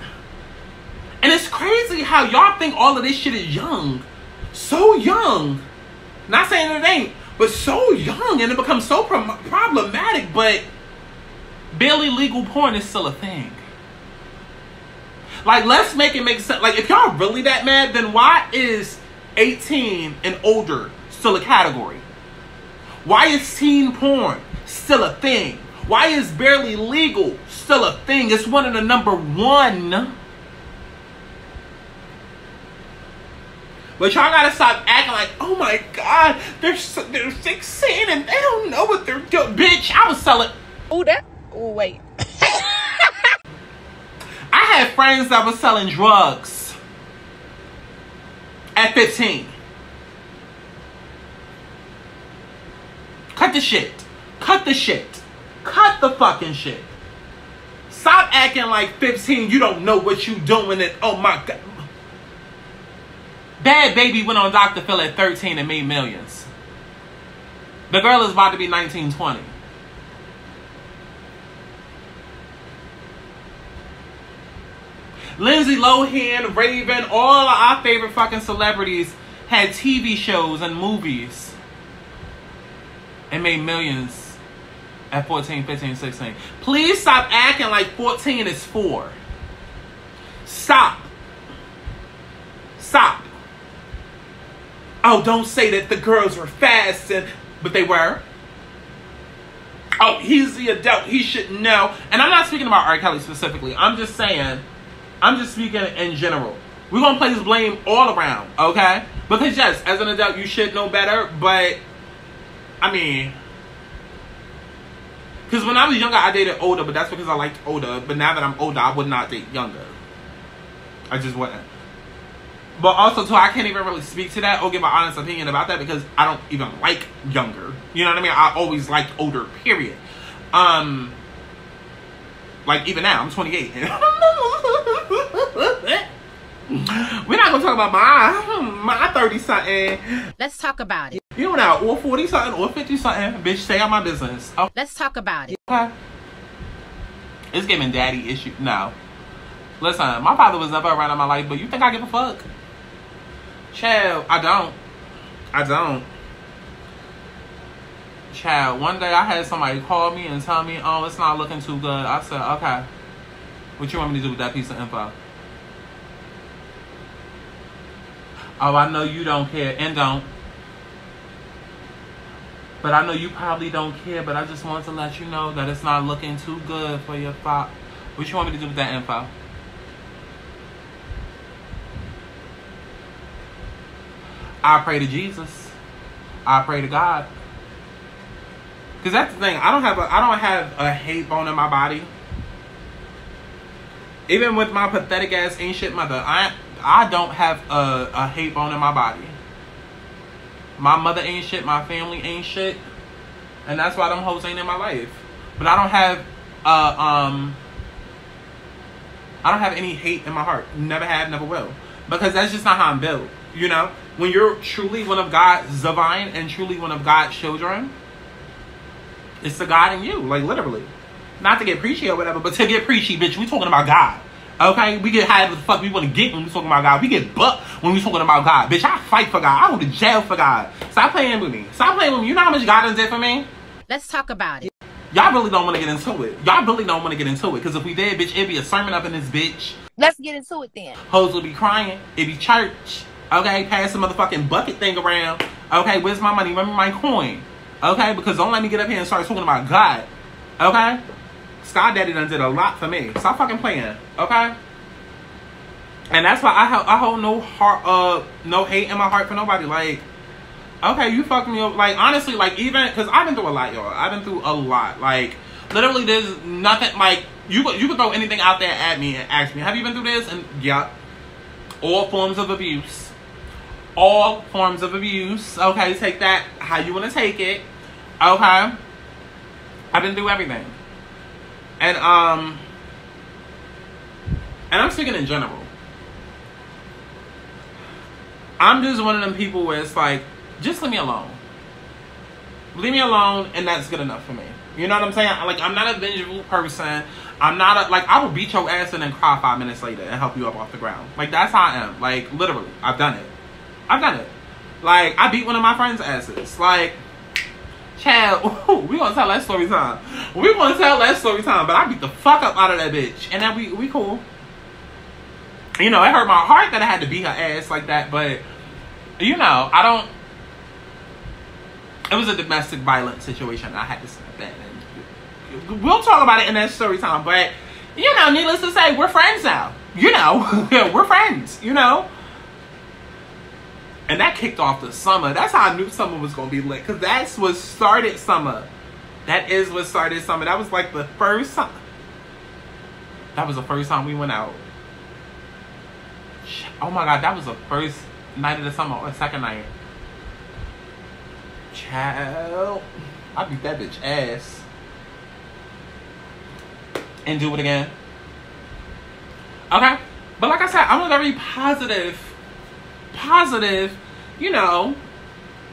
and it's crazy how y'all think all of this shit is young. So young. Not saying it ain't, but so young, and it becomes so problematic, but barely legal porn is still a thing. Like, let's make it make sense. Like, if y'all really that mad, then why is 18 and older still a category? Why is teen porn still a thing? Why is barely legal still a thing? It's one of the number one. But y'all gotta stop acting like, oh my God, they're 16 and they don't know what they're doing. Bitch, I was selling. Oh, that. Oh, wait. I had friends that was selling drugs at 15. Cut the shit. Cut the shit. Cut the fucking shit. Stop acting like 15, you don't know what you doing and oh my God. Bad Baby went on Dr. Phil at 13 and made millions. The girl is about to be 19, 20. Lindsay Lohan, Raven, all of our favorite fucking celebrities had TV shows and movies and made millions at 14, 15, 16. Please stop acting like 14 is 4. Stop. Stop. Oh, don't say that the girls were fast, but they were. Oh, he's the adult. He should know. And I'm not speaking about R. Kelly specifically. I'm just saying, I'm just speaking in general. We're going to place blame all around, okay? Because yes, as an adult, you should know better. But, I mean, because when I was younger, I dated older. But that's because I liked older. But now that I'm older, I would not date younger. I just wouldn't. But also, too, I can't even really speak to that or give my honest opinion about that because I don't even like younger. You know what I mean? I always liked older, period. Like, even now, I'm 28. We're not going to talk about my 30-something. Let's talk about it. You know now, or 40-something or 50-something. Bitch, stay out my business. Oh. Let's talk about it. Okay. It's giving daddy issue. No. Listen, my father was never around in my life, but you think I give a fuck? Child, I don't. Child, one day I had somebody call me and tell me, oh, it's not looking too good. I said, okay. What you want me to do with that piece of info? Oh, I know you don't care and don't. But I know you probably don't care, but I just want to let you know that it's not looking too good for your father. What you want me to do with that info? I pray to Jesus. I pray to God. Because that's the thing. I don't have a hate bone in my body. Even with my pathetic ass ain't shit mother, I don't have a hate bone in my body. My mother ain't shit. My family ain't shit. And that's why them hoes ain't in my life. But I don't have any hate in my heart. Never have, never will. Because that's just not how I'm built. You know? When you're truly one of God's divine and truly one of God's children, it's the God in you. Like, literally. Not to get preachy or whatever, but to get preachy, bitch, we talking about God. Okay? We get however the fuck we want to get when we talking about God. We get bucked when we talking about God. Bitch, I fight for God. I go to jail for God. Stop playing with me. Stop playing with me. You know how much God done did for me? Let's talk about it. Y'all really don't want to get into it. Y'all really don't want to get into it. Because if we did, bitch, it'd be a sermon up in this bitch. Let's get into it then. Hoes will be crying. It'd be church. Okay? Pass the motherfucking bucket thing around. Okay? Where's my money? Remember my coin. Okay? Because don't let me get up here and start talking about God. Okay? Sky Daddy done did a lot for me. Stop fucking playing. Okay? And that's why I hold no heart, no hate in my heart for nobody. Like, okay, you fucked me up. Like, honestly, like, even, because I've been through a lot, y'all. I've been through a lot. Like, literally, there's nothing, like, you can throw anything out there at me and ask me, have you been through this? And, yeah. All forms of abuse. All forms of abuse. Okay, take that how you want to take it. Okay? I've been through everything. And I'm speaking in general. I'm just one of them people where it's like, just leave me alone. Leave me alone, and that's good enough for me. You know what I'm saying? Like, I'm not a vengeful person. I'm not like, I will beat your ass and then cry 5 minutes later and help you up off the ground. Like, that's how I am. Like, literally. I've done it. I've done it. Like, I beat one of my friends' asses. Like, child, we gonna tell that story time. We gonna tell that story time, but I beat the fuck up out of that bitch. And then we cool. You know, it hurt my heart that I had to beat her ass like that, but, you know, I don't... It was a domestic violence situation. I had to step in. And we'll talk about it in that story time, but, you know, needless to say, we're friends now. You know, we're friends, you know? And that kicked off the summer. That's how I knew summer was going to be lit, because that's what started summer. That is what started summer. That was like the first time. That was the first time we went out. Oh my God, that was the first night of the summer or second night. Child, I beat that bitch ass. And do it again. Okay, but like I said, I'm a very positive, you know,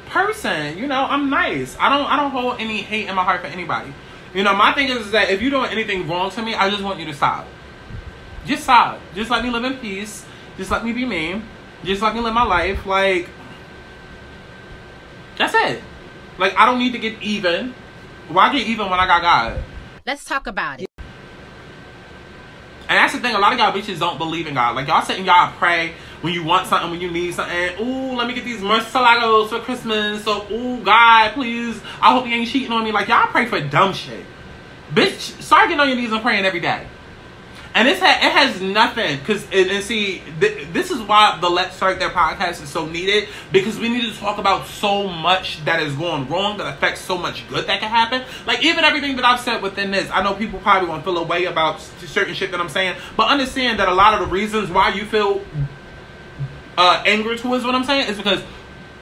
person. You know, I'm nice. I don't hold any hate in my heart for anybody. You know, my thing is that if you're doing anything wrong to me, I just want you to stop. Just stop. Just let me live in peace. Just let me be me. Just let me live my life. Like, that's it. Like, I don't need to get even. Why get even when I got God? Let's talk about it. And that's the thing. A lot of y'all bitches don't believe in God. Like, y'all sit and y'all pray when you want something, when you need something. Ooh, let me get these Murciélagos for Christmas. So, ooh, God, please. I hope you ain't cheating on me. Like, y'all pray for dumb shit. Bitch, start getting on your knees and praying every day. And it has nothing, because, and see, this is why the Let's Start There podcast is so needed, because we need to talk about so much that is going wrong, that affects so much good that can happen. Like, even everything that I've said within this, I know people probably won't feel a way about certain shit that I'm saying, but understand that a lot of the reasons why you feel anger towards what I'm saying is because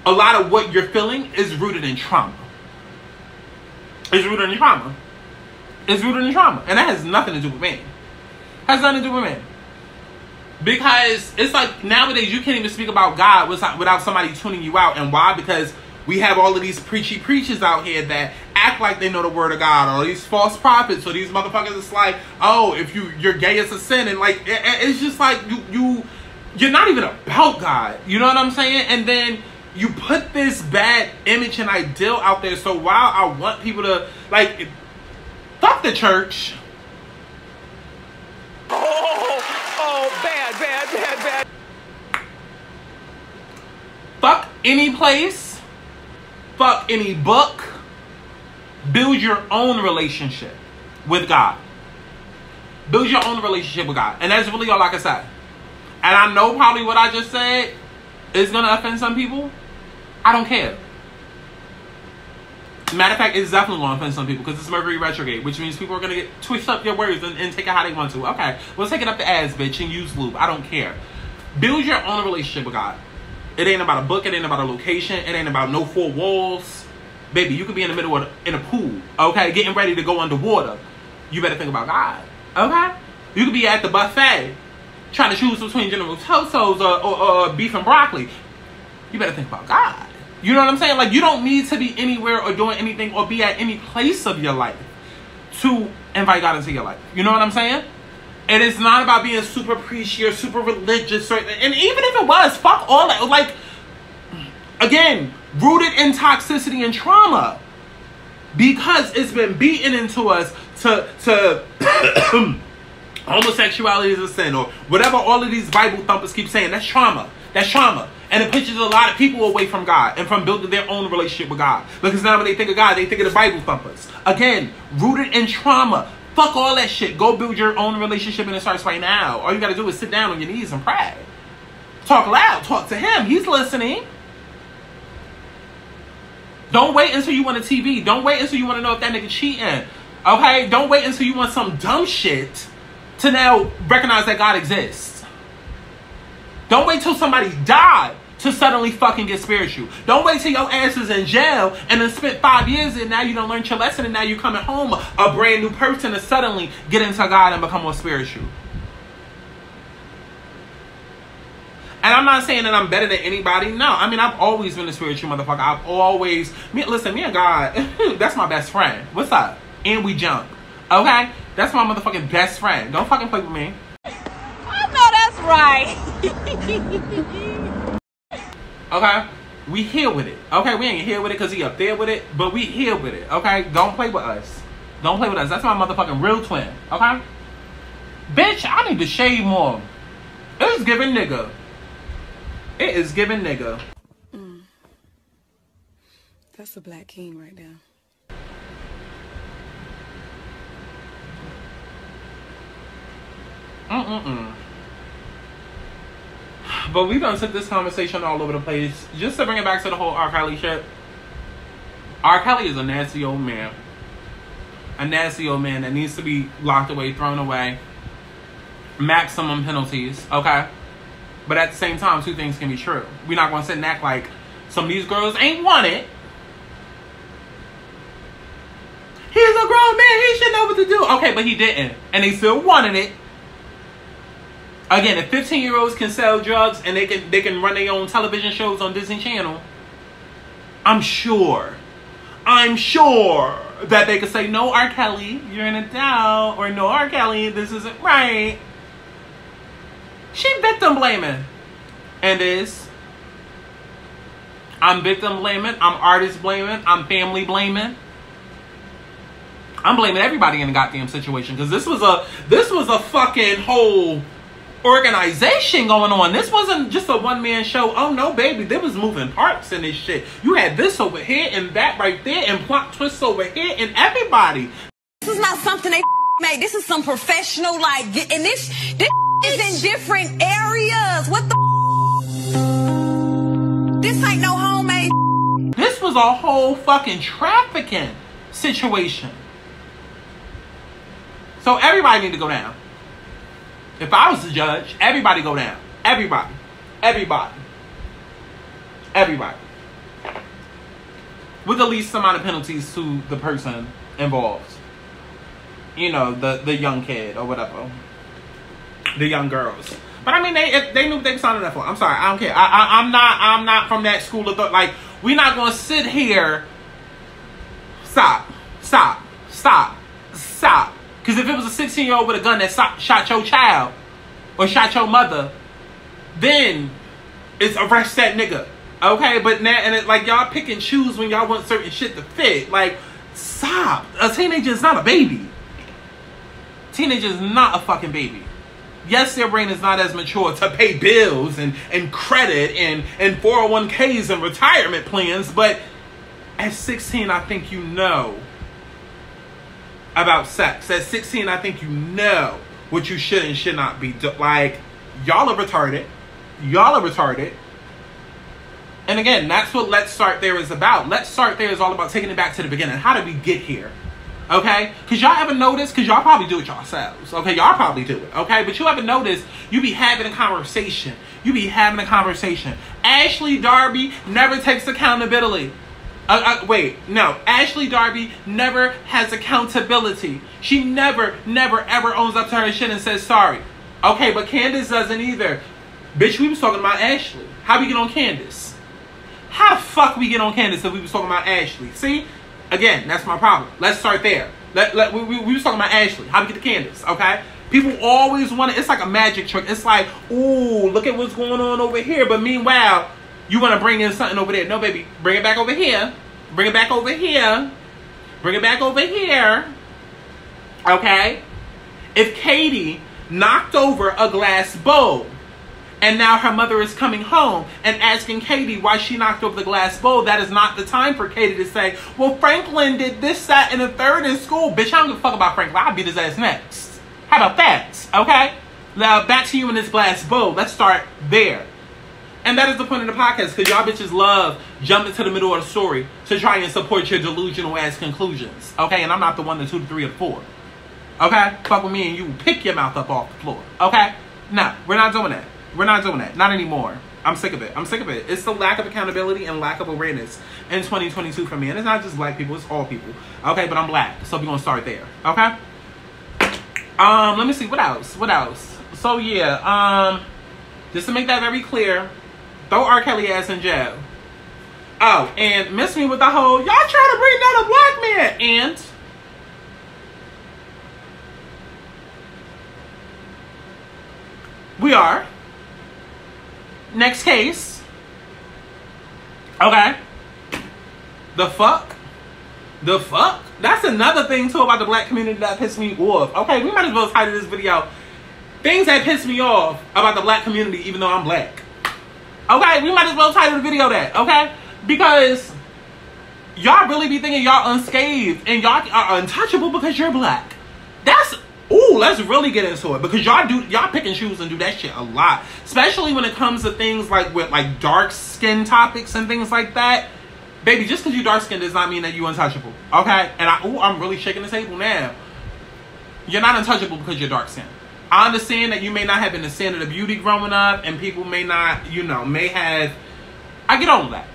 a lot of what you're feeling is rooted in trauma. It's rooted in trauma. It's rooted in trauma. And that has nothing to do with me. Has nothing to do with me. Because it's like nowadays you can't even speak about God without somebody tuning you out. And why? Because we have all of these preachy preachers out here that act like they know the word of God, or these false prophets, or these motherfuckers. It's like, oh, if you're gay, it's a sin. And like, it's just like you're not even about God. You know what I'm saying? And then you put this bad image and ideal out there. So while I want people to, like, fuck the church. Oh, bad. Fuck any place. Fuck any book. Build your own relationship with God. Build your own relationship with God. And that's really all I can say. And I know probably what I just said is going to offend some people. I don't care. Matter of fact, it's definitely going to offend some people because it's Mercury retrograde, which means people are going to twist up your words and take it how they want to. Okay, well, take it up the ass, bitch, and use lube. I don't care. Build your own relationship with God. It ain't about a book. It ain't about a location. It ain't about no four walls. Baby, you could be in the middle of in a pool, okay, getting ready to go underwater. You better think about God, okay? You could be at the buffet trying to choose between General Tso's or beef and broccoli. You better think about God. You know what I'm saying? Like, you don't need to be anywhere or doing anything or be at any place of your life to invite God into your life. You know what I'm saying? And it's not about being super preachy or super religious. And even if it was, fuck all that. Like, again, rooted in toxicity and trauma. Because it's been beaten into us to homosexuality is a sin, or whatever all of these Bible thumpers keep saying. That's trauma. That's trauma. And it pushes a lot of people away from God and from building their own relationship with God. Because now when they think of God, they think of the Bible thumpers. Again, rooted in trauma. Fuck all that shit. Go build your own relationship, and it starts right now. All you got to do is sit down on your knees and pray. Talk loud. Talk to him. He's listening. Don't wait until you want a TV. Don't wait until you want to know if that nigga cheating. Okay? Don't wait until you want some dumb shit to now recognize that God exists. Don't wait till somebody died to suddenly fucking get spiritual. Don't wait till your ass is in jail and then spent 5 years and now you done learned your lesson and now you coming home a brand new person to suddenly get into God and become more spiritual. And I'm not saying that I'm better than anybody. No, I mean, I've always been a spiritual motherfucker. I've always... Listen, me and God, that's my best friend. What's up? And we jump. Okay? That's my motherfucking best friend. Don't fucking play with me. Right. Okay, we here with it. Okay, we ain't here with it because he up there with it, but we here with it. Okay, don't play with us. Don't play with us. That's my motherfucking real twin. Okay, bitch, I need to shave more. It's giving nigga. It is giving nigga. That's a black king right now. But we done took this conversation all over the place. Just to bring it back to the whole R. Kelly shit. R. Kelly is a nasty old man. A nasty old man that needs to be locked away, thrown away. Maximum penalties, okay? But at the same time, two things can be true. We're not going to sit and act like some of these girls ain't want it. He's a grown man. He should know what to do. Okay, but he didn't. And they still wanted it. Again, if 15-year-olds can sell drugs and they can run their own television shows on Disney Channel, I'm sure that they could say, no, R. Kelly, you're in a doubt. Or no, R. Kelly, this isn't right. She victim blaming. And I'm victim blaming. I'm artist blaming. I'm family blaming. I'm blaming everybody in the goddamn situation. Because this was a fucking whole organization going on. This wasn't just a one-man show. Oh no, baby, there was moving parts in this shit. You had this over here and that right there and plot twists over here and everybody. This is not something they made. This is some professional, like, and this is in different areas. What the? This ain't no homemade. This was a whole fucking trafficking situation. So everybody need to go down. If I was the judge, everybody go down. Everybody. With the least amount of penalties to the person involved. You know, the young kid or whatever. The young girls. But I mean, if they knew what they were signing up for. I'm sorry, I don't care. I'm not from that school of thought. Like, we're not going to sit here. Stop. Because if it was a 16-year-old with a gun that shot your child or shot your mother, then it's arrest that nigga. Okay? But now, and it, like, y'all pick and choose when y'all want certain shit to fit. Like, stop. A teenager is not a baby. Teenager is not a fucking baby. Yes, their brain is not as mature to pay bills and credit and 401ks and retirement plans, but at 16, I think you know about sex. At 16, I think you know what you should and should not be doing. Like, y'all are retarded. And again, that's what Let's Start There is about. Let's Start There is all about taking it back to the beginning. How did we get here? Okay? Because y'all ever notice? Because y'all probably do it yourselves. Okay? Y'all probably do it. Okay? But you ever notice you be having a conversation. Ashley Darby never takes accountability. Ashley Darby never has accountability. She never, ever owns up to her shit and says sorry. Okay, but Candace doesn't either. Bitch, we was talking about Ashley. How we get on Candace? How the fuck we get on Candace if we was talking about Ashley? See? Again, that's my problem. Let's start there. We was talking about Ashley. How we get to Candace, okay? People always want to, it's like a magic trick. It's like, ooh, look at what's going on over here. But meanwhile, you want to bring in something over there. No, baby. Bring it back over here. Okay? If Katie knocked over a glass bowl and now her mother is coming home and asking Katie why she knocked over the glass bowl, that is not the time for Katie to say, well, Franklin did this, that, and the third in school. Bitch, I don't give a fuck about Franklin. I'll beat his ass next. How about that? Okay? Now, back to you in this glass bowl. Let's start there. And that is the point of the podcast, because y'all bitches love jumping to the middle of the story to try and support your delusional ass conclusions. Okay? And I'm not the 1, the 2, the 3, or the 4. Okay? Fuck with me and you pick your mouth up off the floor. Okay? No, we're not doing that. Not anymore. I'm sick of it. It's the lack of accountability and lack of awareness in 2022 for me. And it's not just black people, it's all people. Okay? But I'm black, so we're going to start there. Okay? Let me see. What else? So, yeah. Just to make that very clear, throw R. Kelly ass in jail. Oh, and miss me with the whole, y'all trying to bring down a black man. And we are. Next case. Okay. The fuck? That's another thing too about the black community that pissed me off. Okay, we might as well title this video things that piss me off about the black community, even though I'm black. Okay, we might as well title the video that, okay? Because y'all really be thinking y'all unscathed and y'all are untouchable because you're black. That's, ooh, let's really get into it. Because y'all pick and choose and do that shit a lot. Especially when it comes to things like with like dark skin topics and things like that. Baby, just because you dark skinned does not mean that you're untouchable. Okay? And I'm really shaking the table now. You're not untouchable because you're dark skinned. I understand that you may not have been the standard of beauty growing up, and people may not, you know, may have. I get all of that.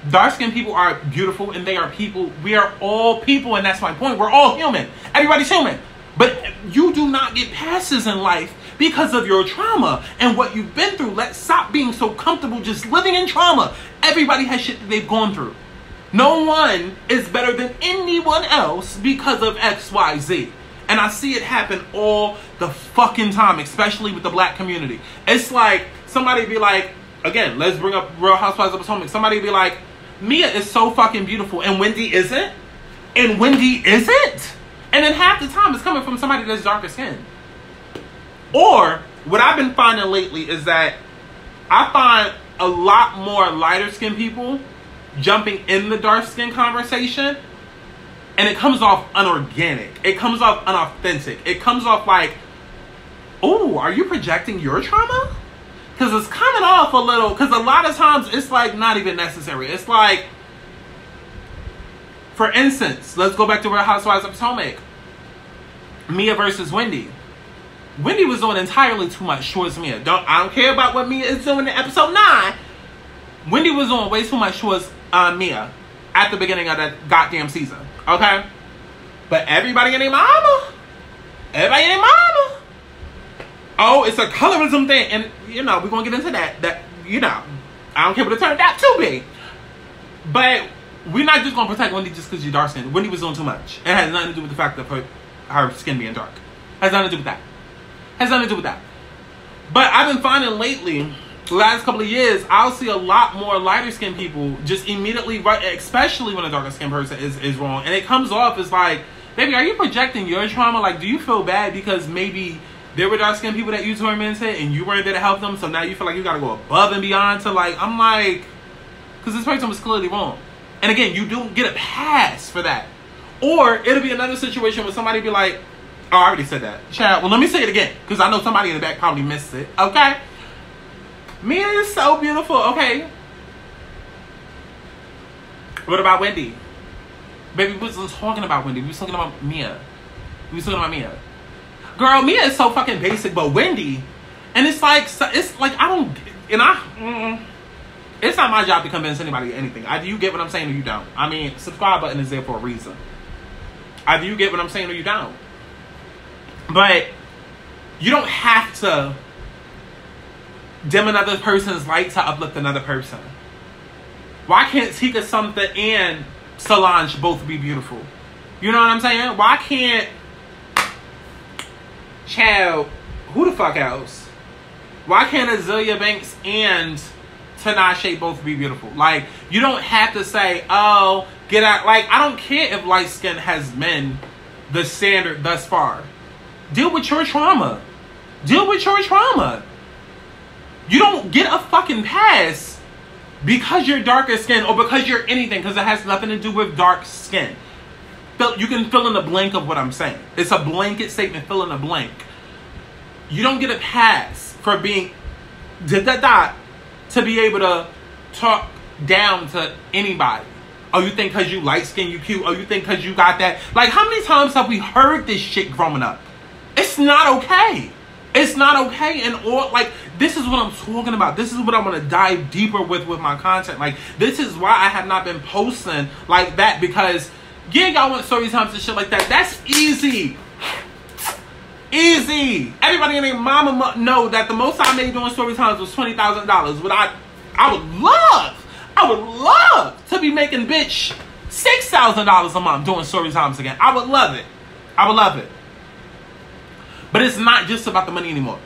Dark skinned people are beautiful, and they are people. We are all people, and that's my point. We're all human. Everybody's human. But you do not get passes in life because of your trauma and what you've been through. Let's stop being so comfortable just living in trauma. Everybody has shit that they've gone through. No one is better than anyone else because of X, Y, Z. And I see it happen all the fucking time, especially with the black community. It's like, somebody be like, again, let's bring up Real Housewives of Potomac. Somebody be like, Mia is so fucking beautiful, and Wendy isn't? And Wendy isn't? And then half the time it's coming from somebody that's darker skinned. Or, what I've been finding lately is that I find a lot more lighter skinned people jumping in the dark skin conversation. And it comes off unorganic. It comes off unauthentic. It comes off like, oh, are you projecting your trauma? Because it's coming off a little, because a lot of times it's like not even necessary. It's like, for instance, let's go back to Real Housewives of Potomac. Mia versus Wendy. Wendy was doing entirely too much towards Mia. I don't care about what Mia is doing in episode 9. Wendy was doing way too much towards Mia at the beginning of that goddamn season. Okay? But everybody and their mama. Oh, it's a colorism thing. And, you know, we're going to get into that. That, you know, I don't care what it turned out to be. But we're not just going to protect Wendy just because you're dark skinned. Wendy was doing too much. It has nothing to do with the fact of her skin being dark. Has nothing to do with that. Has nothing to do with that. But I've been finding lately, the last couple of years, I'll see a lot more lighter skinned people just immediately, especially when a darker skinned person is wrong. And it comes off as like, baby, are you projecting your trauma? Like, do you feel bad because maybe there were dark skinned people that you tormented and you weren't there to help them, so now you feel like you gotta go above and beyond to like, I'm like, because this person was clearly wrong. And again, you don't get a pass for that. Or it'll be another situation where somebody be like, oh, I already said that. Child, well, let me say it again, because I know somebody in the back probably missed it. Okay? Mia is so beautiful. Okay. What about Wendy? Baby, we wasn't talking about Wendy. We was talking about Mia. Girl, Mia is so fucking basic, but Wendy, and it's like I don't, and it's not my job to convince anybody of anything. Either you get what I'm saying or you don't. I mean, subscribe button is there for a reason. Either you get what I'm saying or you don't. But you don't have to dim another person's light to uplift another person. Why can't Tika Sumter and Solange both be beautiful? You know what I'm saying? Why can't Child, who the fuck else? Why can't Azealia Banks and Tinashe both be beautiful? Like, you don't have to say, oh, get out. Like, I don't care if light skin has been the standard thus far. Deal with your trauma. Deal with your trauma. You don't get a fucking pass because you're darker skin or because you're anything, because it has nothing to do with dark skin. You can fill in the blank of what I'm saying. It's a blanket statement, fill in the blank. You don't get a pass for being to be able to talk down to anybody. Oh, you think because you light skin, you cute? Oh, you think because you got that? Like, how many times have we heard this shit growing up? It's not okay. It's not okay. And all, like, this is what I'm talking about. This is what I'm going to dive deeper with my content. Like, this is why I have not been posting like that, because yeah, y'all want story times and shit like that. That's easy. Easy. Everybody and their mama know that the most I made doing story times was $20,000. But I would love to be making bitch $6,000 a month doing story times again. I would love it. I would love it. But it's not just about the money anymore.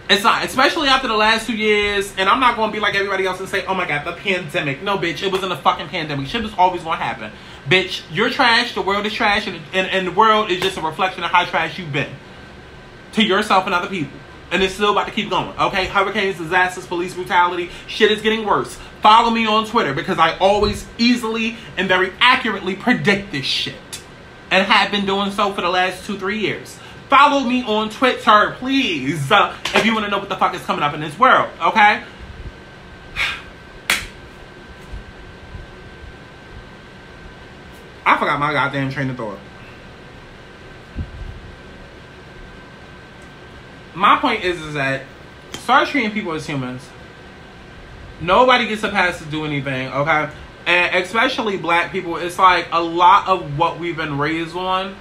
It's not, especially after the last 2 years. And I'm not going to be like everybody else and say, oh my God, the pandemic. No, bitch, it wasn't a fucking pandemic. Shit was always going to happen. Bitch, you're trash, the world is trash, and the world is just a reflection of how trash you've been to yourself and other people. And it's still about to keep going, okay? Hurricanes, disasters, police brutality, shit is getting worse. Follow me on Twitter because I always easily and very accurately predict this shit. And have been doing so for the last 2-3 years. Follow me on Twitter, please, if you want to know what the fuck is coming up in this world, okay? I forgot my goddamn train of thought. My point is that start treating people as humans. Nobody gets a pass to do anything, okay? And especially black people, it's like a lot of what we've been raised on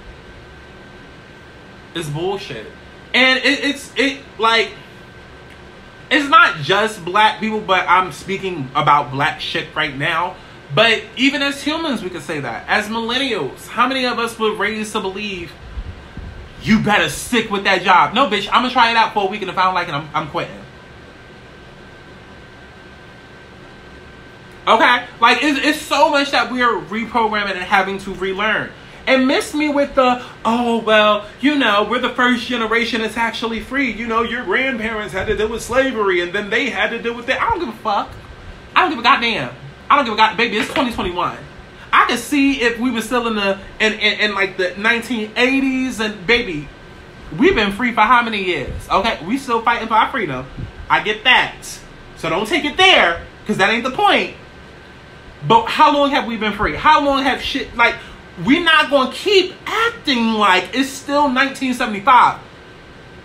is bullshit. And it's not just black people, but I'm speaking about black shit right now. But even as humans, we could say that. As millennials, how many of us were raised to believe you better stick with that job? No, bitch, I'm gonna try it out for a week, and if I don't like it, I'm quitting. Okay? Like, it's so much that we're reprogramming and having to relearn. And miss me with the, oh, well, you know, we're the first generation that's actually free. You know, your grandparents had to deal with slavery, and then they had to deal with that. I don't give a fuck. I don't give a goddamn. I don't give a goddamn. Baby, it's 2021. I could see if we were still in like the 1980s, and baby, we've been free for how many years? Okay, we still fighting for our freedom. I get that. So don't take it there, because that ain't the point. But how long have we been free? How long have shit, like, we're not going to keep acting like it's still 1975.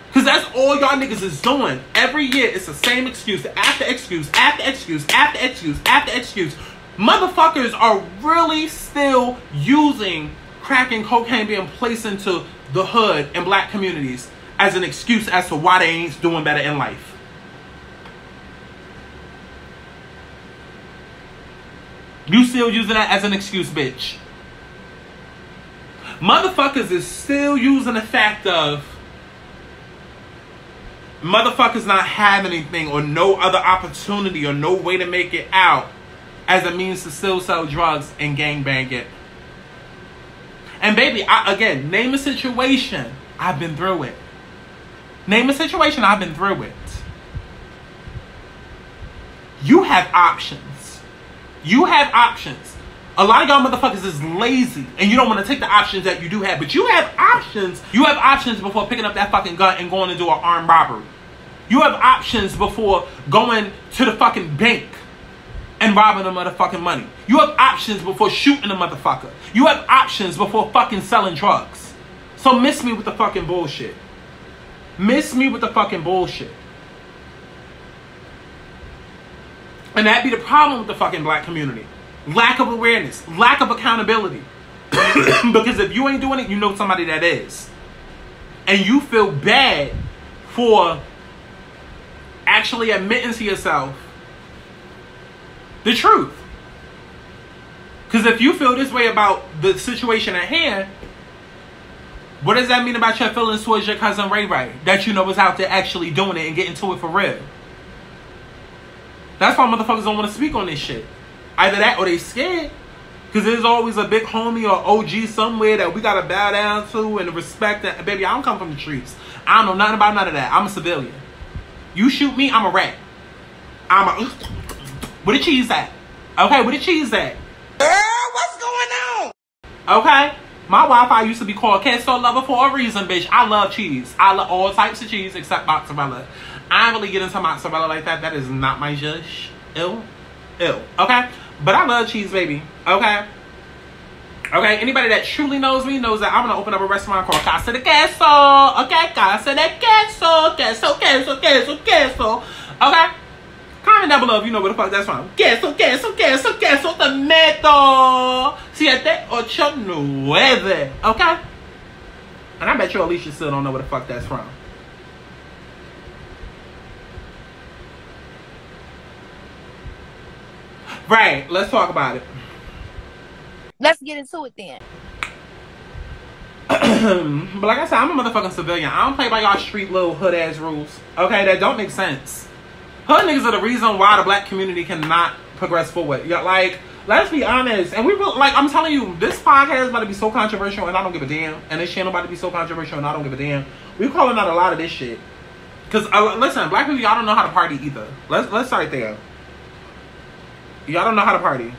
Because that's all y'all niggas is doing. Every year, it's the same excuse after excuse, after excuse, after excuse, after excuse. Motherfuckers are really still using crack and cocaine being placed into the hood and black communities as an excuse as to why they ain't doing better in life. You still using that as an excuse, bitch. Motherfuckers is still using the fact of motherfuckers not having anything or no other opportunity or no way to make it out as a means to still sell drugs and gangbang it. And baby, again, name a situation. I've been through it. Name a situation. I've been through it. You have options. You have options. A lot of y'all motherfuckers is lazy and you don't want to take the options that you do have. But you have options. You have options before picking up that fucking gun and going to do an armed robbery. You have options before going to the fucking bank and robbing the motherfucking money. You have options before shooting a motherfucker. You have options before fucking selling drugs. So miss me with the fucking bullshit. Miss me with the fucking bullshit. And that be the problem with the fucking black community. Lack of awareness. Lack of accountability. Because if you ain't doing it, you know somebody that is. And you feel bad for actually admitting to yourself the truth. Because if you feel this way about the situation at hand, what does that mean about your feelings towards your cousin Ray Ray? That you know is out there actually doing it and getting to it for real. That's why motherfuckers don't want to speak on this shit. Either that or they scared. Because there's always a big homie or OG somewhere that we got to bow down to and respect. That. Baby, I don't come from the streets. I don't know nothing about none of that. I'm a civilian. You shoot me, I'm a rat. Where the cheese at? Okay, where the cheese at? What's going on? Okay? My Wi-Fi used to be called Queso Lover for a reason, bitch. I love cheese. I love all types of cheese except mozzarella. I don't really get into mozzarella like that. That is not my zhush. Ew. Ew. Okay? But I love cheese, baby. Okay? Okay? Anybody that truly knows me knows that I'm going to open up a restaurant called Casa de Queso. Okay? Casa de Queso. Queso, queso, queso, queso. Okay? Comment down below if you know where the fuck that's from. Queso, queso, queso, queso, tomato. 7, 8, 9. Okay? And I bet you Alicia still don't know where the fuck that's from. Right, let's talk about it. Let's get into it then. But like I said, I'm a motherfucking civilian. I don't play by y'all street little hood ass rules. Okay, that don't make sense. Hood niggas are the reason why the black community cannot progress forward. Yeah, like, let's be honest. And we will, like, I'm telling you, this podcast is about to be so controversial and I don't give a damn. And this channel about to be so controversial and I don't give a damn. We're calling out a lot of this shit. Because, listen, black people, y'all don't know how to party either. Let's start there. Y'all don't know how to party.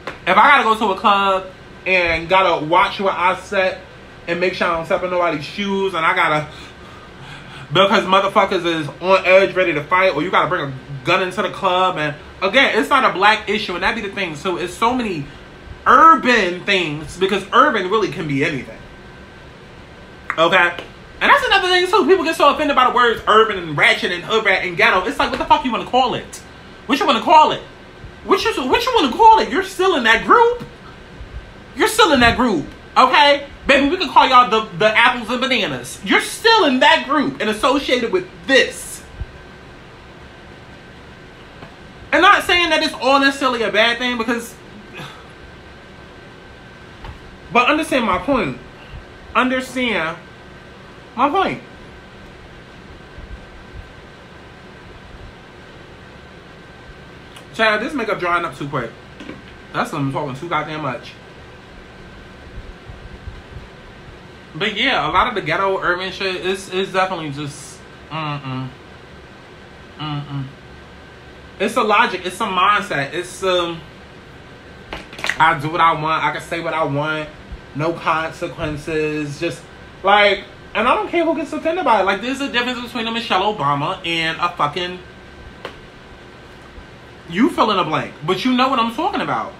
If I gotta go to a club and gotta watch where I set and make sure I don't step in nobody's shoes, and I gotta, because motherfuckers is on edge ready to fight, or you gotta bring a gun into the club, and again, it's not a black issue, and that be the thing. So it's so many urban things, because urban really can be anything. Okay? And that's another thing too. People get so offended by the words urban and ratchet and hood rat and ghetto. It's like, what the fuck you want to call it? What you want to call it? What you want to call it? You're still in that group. You're still in that group. Okay? Baby, we can call y'all the apples and bananas. You're still in that group and associated with this. And not saying that it's all necessarily a bad thing, because, but understand my point. Understand my point. Child, this makeup drying up too quick. That's I'm talking too goddamn much. But yeah, a lot of the ghetto urban shit is definitely just It's a logic. It's a mindset. It's I do what I want. I can say what I want. No consequences. Just like, and I don't care who gets offended by it. Like, there's a difference between a Michelle Obama and a fucking, you fill in a blank. But you know what I'm talking about.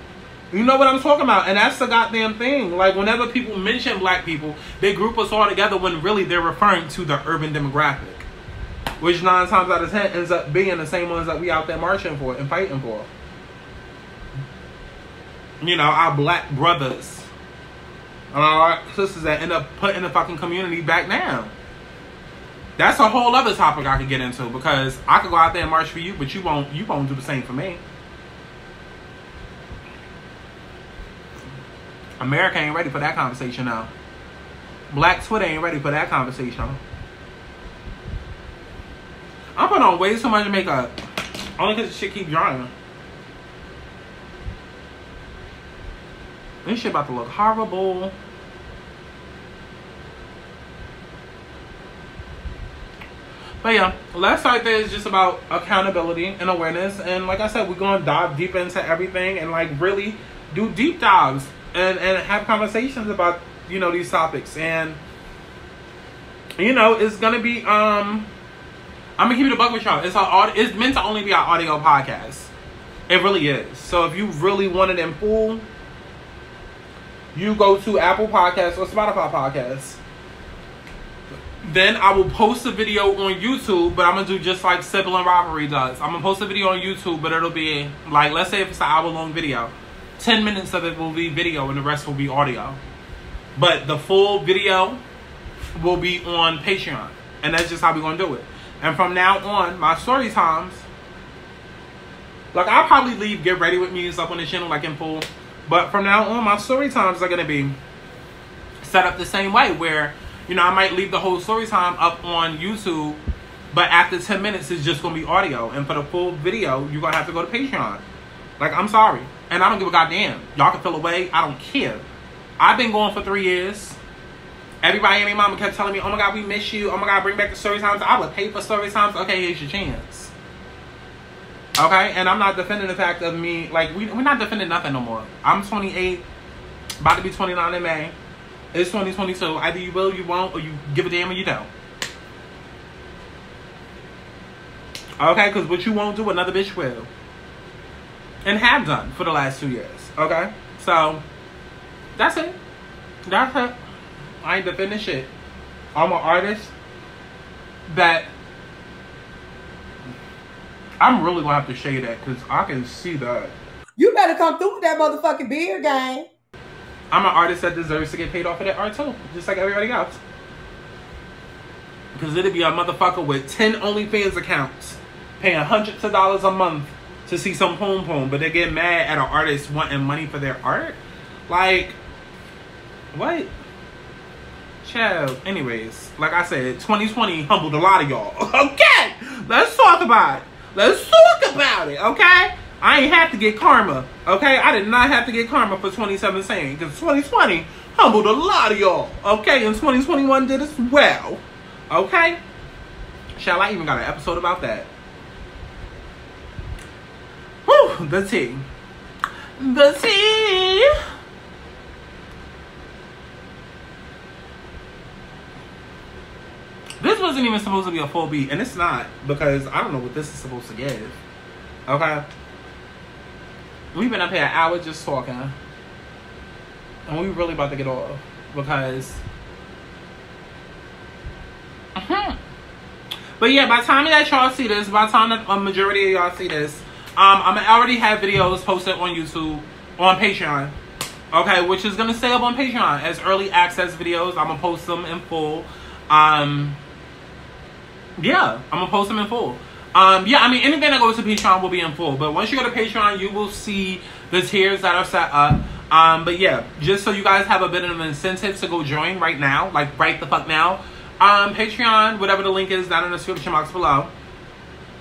You know what I'm talking about. And that's the goddamn thing. Like, whenever people mention black people, they group us all together when really they're referring to the urban demographic. Which 9 times out of 10 ends up being the same ones that we out there marching for and fighting for. You know, our black brothers. And our sisters that end up putting the fucking community back down. That's a whole other topic I could get into, because I could go out there and march for you, but you won't do the same for me. America ain't ready for that conversation now. Black Twitter ain't ready for that conversation. I'm putting on way too much makeup. Only because the shit keep drying. This shit about to look horrible. But yeah, last night there is just about accountability and awareness. And like I said, we're going to dive deep into everything and like really do deep dives and have conversations about, you know, these topics. And, you know, it's going to be, I'm going to keep it a buck with y'all. It's meant to only be an audio podcast. It really is. So if you really want it in full, you go to Apple Podcasts or Spotify Podcasts. Then I will post a video on YouTube, but I'm going to do just like Sibling Robbery does. I'm going to post a video on YouTube, but it'll be like, let's say if it's an hour-long video, 10 minutes of it will be video and the rest will be audio. But the full video will be on Patreon. And that's just how we're going to do it. And from now on, my story times, like I'll probably leave Get Ready With Me and stuff on the channel like in full. But from now on, my story times are going to be set up the same way, where, you know, I might leave the whole story time up on YouTube, but after 10 minutes, it's just going to be audio. And for the full video, you're going to have to go to Patreon. Like, I'm sorry. And I don't give a goddamn. Y'all can feel away. I don't care. I've been going for 3 years. Everybody and their mama kept telling me, oh my God, we miss you. Oh my God, bring back the story times. I would pay for story times. Okay, here's your chance. Okay? And I'm not defending the fact of me, like, we're not defending nothing no more. I'm 28, about to be 29 in May. It's 2022. Either you will, you won't, or you give a damn or you don't. Okay? Because what you won't do, another bitch will. And have done for the last 2 years. Okay? So, that's it. That's it. I ain't defending shit. I'm an artist that I'm really gonna have to shade that, because I can see that. You better come through with that motherfucking beard game. I'm an artist that deserves to get paid off of that art too, just like everybody else. Because it'd be a motherfucker with 10 OnlyFans accounts paying hundreds of dollars a month to see some poom, but they get mad at an artist wanting money for their art. Like, what? Child. Anyways, like I said, 2020 humbled a lot of y'all. Okay, let's talk about it. Let's talk about it. Okay, I ain't have to get karma. Okay, I did not have to get karma for 2017, because 2020 humbled a lot of y'all. Okay, and 2021 did as well. Okay, Shall I even got an episode about that? Whew, the tea. The tea. This wasn't even supposed to be a full beat, and it's not, because I don't know what this is supposed to give. Okay? We've been up here an hour just talking, and we really about to get off, because but yeah, by the time that y'all see this, by the time that a majority of y'all see this, I'm gonna already have videos posted on YouTube, on Patreon, okay, which is gonna stay up on Patreon as early access videos. I'm gonna post them in full. Yeah, I'm gonna post them in full. Yeah, I mean, anything that goes to Patreon will be in full, but once you go to Patreon, you will see the tiers that are set up. But yeah, just so you guys have a bit of an incentive to go join right now, like right the fuck now. Patreon, whatever the link is down in the description box below.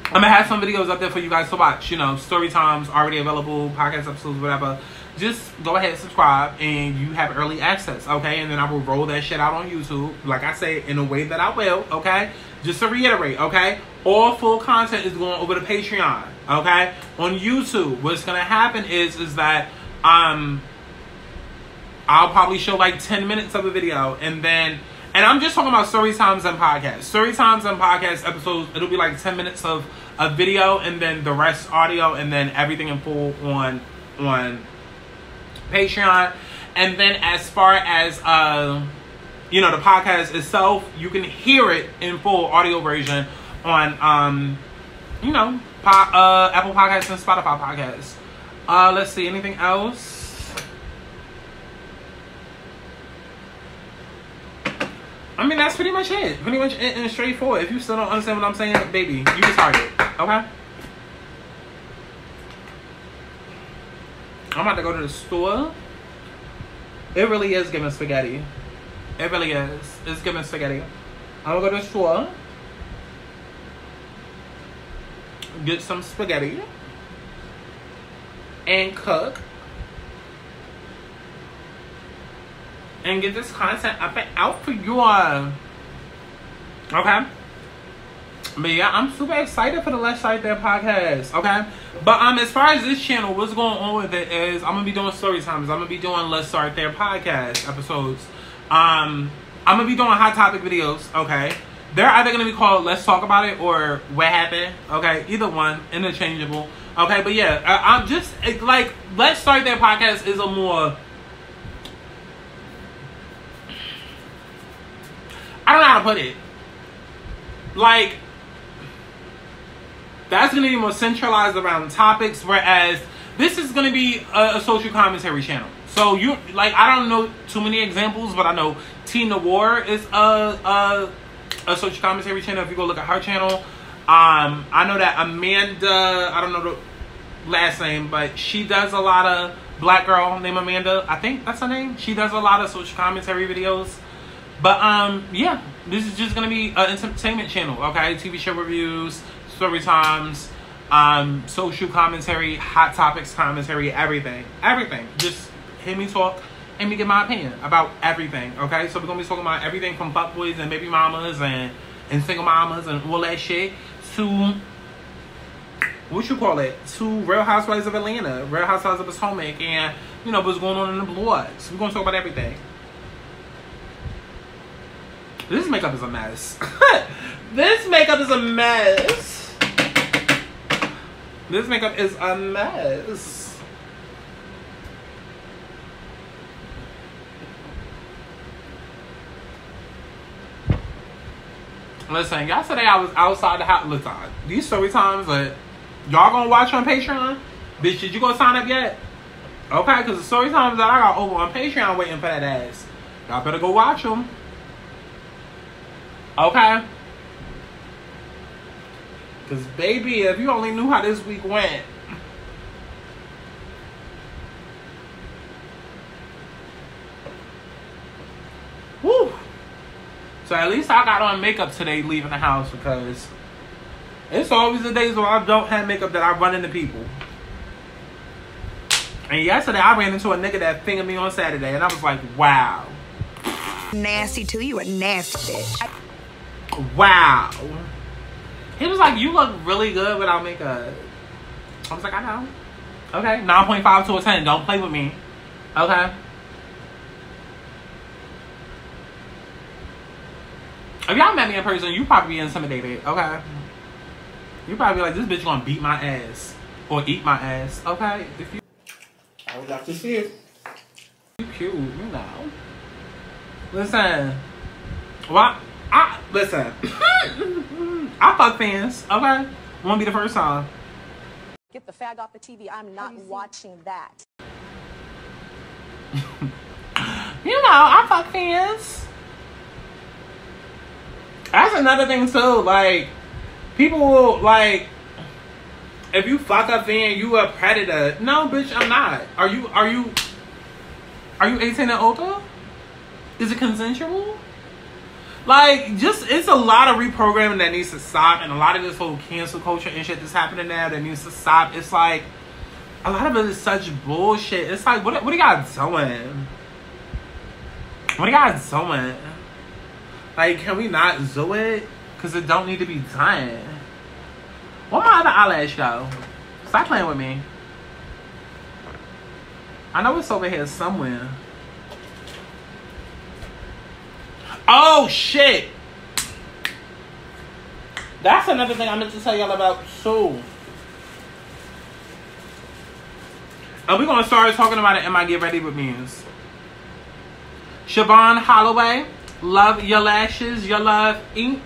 I'm gonna have some videos up there for you guys to watch. You know, story times already available, podcast episodes, whatever. Just go ahead and subscribe, and you have early access, okay? And then I will roll that shit out on YouTube, like I say, in a way that I will, okay? Just to reiterate, okay? All full content is going over to Patreon, okay? On YouTube, what's gonna happen is that I'll probably show like 10 minutes of a video, and I'm just talking about story times and podcasts. Story times and podcast episodes, it'll be like 10 minutes of a video, and then the rest audio, and then everything in full on Patreon. And then as far as you know, the podcast itself, you can hear it in full audio version on you know, Apple Podcasts and Spotify Podcasts. Let's see, anything else? I mean, that's pretty much it. Pretty much it and straightforward. If you still don't understand what I'm saying, baby, you retarded. Okay? I'm about to go to the store. It really is giving spaghetti. It really is. It's giving spaghetti. I'm gonna go to the store. Get some spaghetti. And cook. And get this content up and out for you all. Okay? But yeah, I'm super excited for the Let's Start There podcast. Okay? But as far as this channel, what's going on with it is I'm gonna be doing story times. I'm gonna be doing Let's Start There podcast episodes. I'm gonna be doing hot topic videos. Okay? They're either gonna be called Let's Talk About It or What Happened. Okay? Either one, interchangeable. Okay? But yeah, I'm just like, Let's Start There podcast is a more, I don't know how to put it. Like, that's going to be more centralized around topics, whereas this is going to be a social commentary channel. So, you, like, I don't know too many examples, but I know Tina War is a social commentary channel. If you go look at her channel. I know that Amanda, I don't know the last name, but she does a lot of, black girl named Amanda, I think that's her name. She does a lot of social commentary videos. But, yeah, this is just going to be an entertainment channel, okay? TV show reviews, story times, social commentary, hot topics commentary, everything. Everything. Just hear me talk and me get my opinion about everything, okay? So we're going to be talking about everything from fuckboys and baby mamas and single mamas and all that shit to, what you call it, to Real Housewives of Atlanta, Real Housewives of Potomac, and, you know, what's going on in the Bloods. We're going to talk about everything. This makeup is a mess. This makeup is a mess. This makeup is a mess. Listen, yesterday I was outside the house. Listen, these story times that y'all gonna watch on Patreon, bitch, did you go sign up yet? Okay, because the story times that I got over on Patreon waiting for that ass. Y'all better go watch them. Okay? Because, baby, if you only knew how this week went. Woo! So, at least I got on makeup today leaving the house, because it's always the days where I don't have makeup that I run into people. And yesterday, I ran into a nigga that fingered me on Saturday, and I was like, wow. Nasty too. You a nasty bitch. Wow. He was like, you look really good without makeup. I was like, I know. Okay, 9.5 to a 10. Don't play with me. Okay. If y'all met me in person, you probably be intimidated. Okay. You probably be like, this bitch gonna beat my ass. Or eat my ass. Okay? If you... I would like to see it. You cute, you know. Listen. Well, listen. I fuck fans, okay? Won't be the first time. Get the fag off the TV. I'm not watching that. You know, I fuck fans. That's another thing too. Like, people will, like, if you fuck a fan, you a predator. No, bitch, I'm not. Are you 18 and older? Is it consensual? Like, just, it's a lot of reprogramming that needs to stop, and a lot of this whole cancel culture and shit that's happening now that needs to stop. It's like, a lot of it is such bullshit. It's like, what are y'all doing? What are y'all doing? Like, can we not do it? Because it don't need to be done. Where my other eyelash go? Stop playing with me. I know it's over here somewhere. Oh, shit. That's another thing I meant to tell y'all about, too. And we're going to start talking about it in my Get Ready With Me's. Siobhan Holloway, love your lashes, your love ink.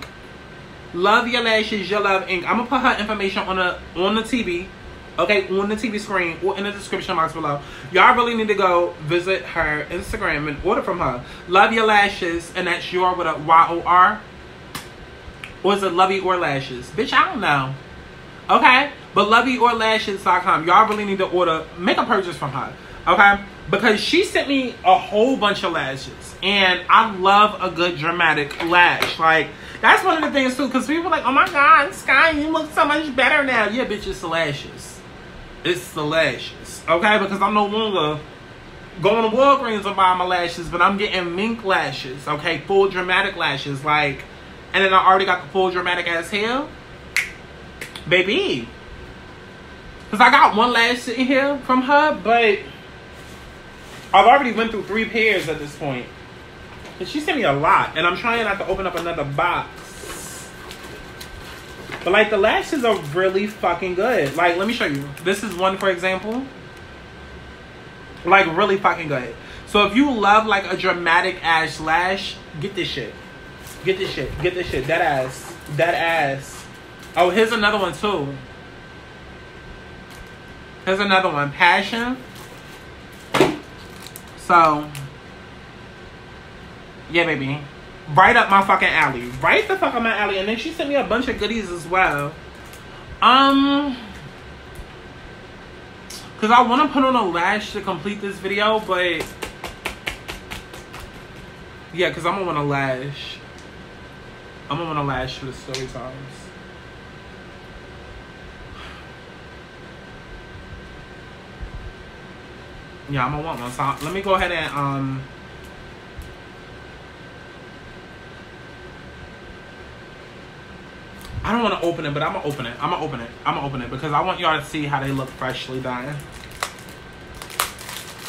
Love your lashes, your love ink. I'm going to put her information on the TV. Okay, on the TV screen or in the description box below. Y'all really need to go visit her Instagram and order from her. Love Your Lashes, and that's your with a Y-O-R. Or is it Lovey or Lashes? Bitch, I don't know. Okay? But loveyyorlashes.com. Y'all really need to order, make a purchase from her. Okay? Because she sent me a whole bunch of lashes. And I love a good dramatic lash. Like, that's one of the things too. Because people are like, oh my God, Sky, you look so much better now. Yeah, bitch, it's the lashes. It's the lashes, okay? Because I'm no longer going to Walgreens and buying my lashes, but I'm getting mink lashes, okay? Full dramatic lashes, like, and then I already got the full dramatic ass hair. Baby. Because I got one lash sitting here from her, but I've already went through 3 pairs at this point. And she sent me a lot, and I'm trying not to open up another box. But, like, the lashes are really fucking good. Like, let me show you. This is one, for example. Like, really fucking good. So, if you love, like, a dramatic ass lash, get this shit. Get this shit. Get this shit. That ass. That ass. Oh, here's another one, too. Here's another one. Passion. So, yeah, baby. Right up my fucking alley. Right the fuck up my alley. And then she sent me a bunch of goodies as well. Because I want to put on a lash to complete this video, but yeah, because I'm going to want a lash. I'm going to want a lash for the story times. Yeah, I'm going to want one. So let me go ahead and I don't want to open it, but I'm going to open it. I'm going to open it. I'm going to open it because I want y'all to see how they look freshly done.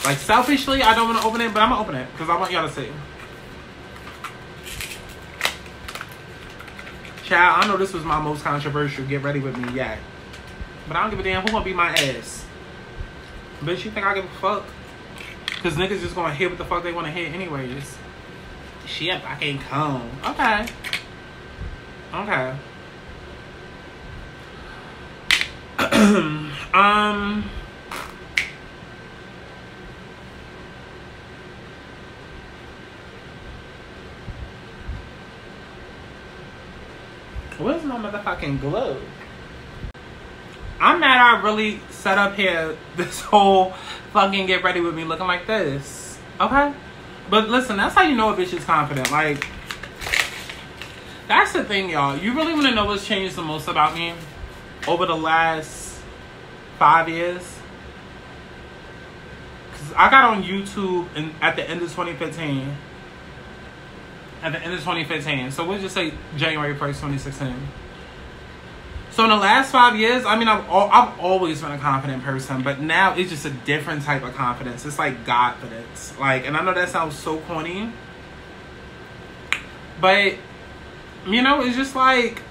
Like, selfishly, I don't want to open it, but I'm going to open it because I want y'all to see. Child, I know this was my most controversial Get Ready With Me yet. But I don't give a damn who going to beat my ass. Bitch, you think I give a fuck? Because niggas just going to hit what the fuck they want to hit anyways. Shit, I can't come. Okay. Okay. Where's my motherfucking glove? I'm mad I really set up here this whole fucking Get Ready With Me looking like this. Okay? But listen, that's how you know a bitch is confident. Like, that's the thing, y'all. You really want to know what's changed the most about me over the last 5 years? Because I got on YouTube at the end of 2015. At the end of 2015. So we'll just say January 1st, 2016. So in the last 5 years, I mean, I've always been a confident person, but now it's just a different type of confidence. It's like Godfidence. Like, and I know that sounds so corny, but you know, it's just like,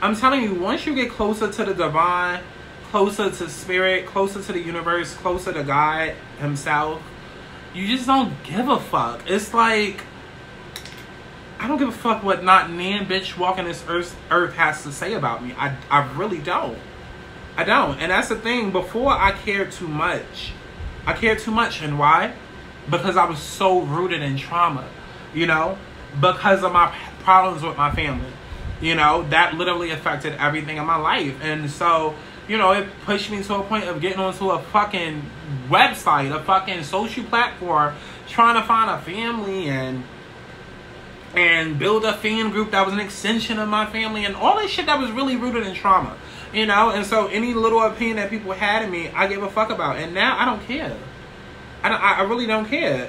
I'm telling you, once you get closer to the divine, closer to spirit, closer to the universe, closer to God himself, you just don't give a fuck. It's like, I don't give a fuck what not nan bitch walking this earth has to say about me. I really don't. I don't. And that's the thing. Before, I cared too much. I cared too much. And why? Because I was so rooted in trauma. You know? Because of my problems with my family. You know? That literally affected everything in my life. And so, you know, it pushed me to a point of getting onto a fucking website, a fucking social platform, trying to find a family and build a fan group that was an extension of my family and all this shit that was really rooted in trauma, you know? And so any little opinion that people had of me, I gave a fuck about. And now I don't care. I really don't care,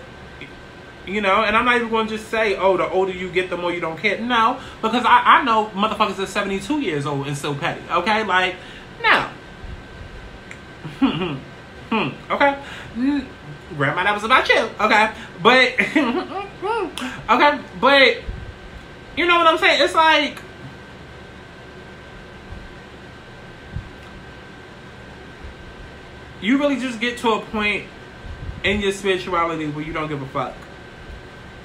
you know? And I'm not even going to just say, oh, the older you get, the more you don't care. No, because I know motherfuckers are 72 years old and still petty, okay? Like, no. Okay? Grandma, that was about you, okay? But, okay, but, you know what I'm saying? It's like, you really just get to a point in your spirituality where you don't give a fuck.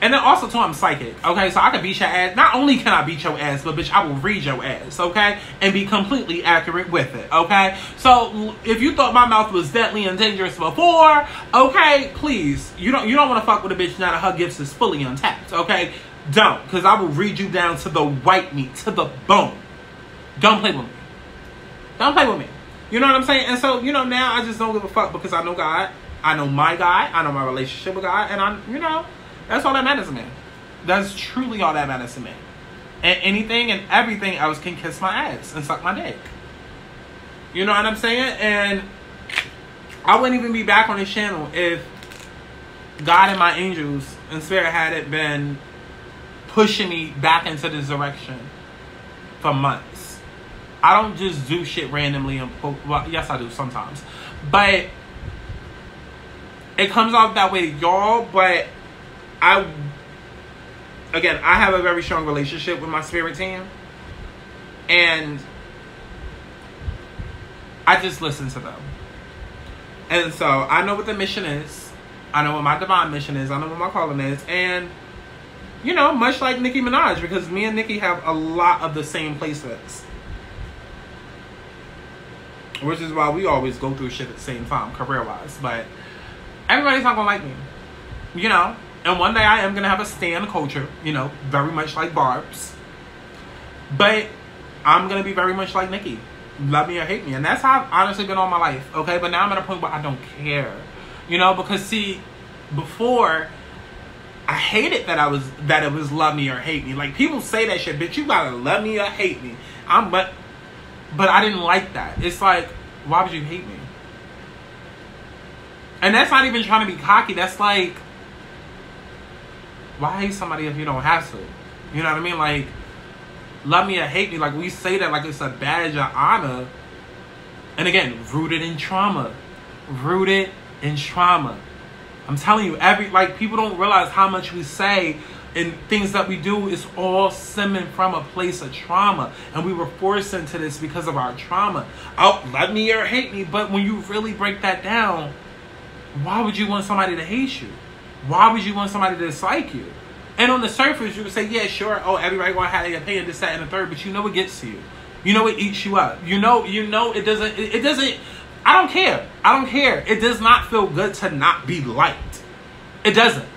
And then also, too, I'm psychic, okay? So I can beat your ass. Not only can I beat your ass, but, bitch, I will read your ass, okay? And be completely accurate with it, okay? So if you thought my mouth was deadly and dangerous before, okay, please. You don't want to fuck with a bitch now that her gifts is fully untapped, okay? Don't. Because I will read you down to the white meat, to the bone. Don't play with me. Don't play with me. You know what I'm saying? And so, you know, now I just don't give a fuck because I know God. I know my God. I know my relationship with God. And you know... That's all that matters to me. That's truly all that matters to me. And anything and everything else can kiss my ass and suck my dick. You know what I'm saying? And I wouldn't even be back on this channel if God and my angels and spirit hadn't been pushing me back into this direction for months. I don't just do shit randomly. And well, yes, I do sometimes. But it comes off that way to y'all, but I have a very strong relationship with my spirit team, and I just listen to them. And so I know what the mission is. I know what my divine mission is. I know what my calling is. And, you know, much like Nicki Minaj, because me and Nicki have a lot of the same placements. Which is why we always go through shit at the same time, career-wise. But everybody's not gonna like me. You know? And one day I am going to have a stan culture, you know, very much like Barb's. But I'm going to be very much like Nicki. Love me or hate me. And that's how I've honestly been all my life, okay? But now I'm at a point where I don't care. You know, because see, before, I hated that it was love me or hate me. Like, people say that shit, bitch, you got to love me or hate me. But I didn't like that. It's like, why would you hate me? And that's not even trying to be cocky. That's like, why hate somebody if you don't have to? You know what I mean? Like, love me or hate me. Like, we say that like it's a badge of honor. And again, rooted in trauma. Rooted in trauma. I'm telling you, people don't realize how much we say and things that we do is all stemming from a place of trauma. And we were forced into this because of our trauma. Oh, love me or hate me. But when you really break that down, why would you want somebody to hate you? Why would you want somebody to dislike you? And on the surface, you would say, yeah, sure. Oh, everybody gonna have their opinion, this, that, and the third. But you know it gets to you. You know it eats you up. You know it doesn't. I don't care. I don't care. It does not feel good to not be liked. It doesn't.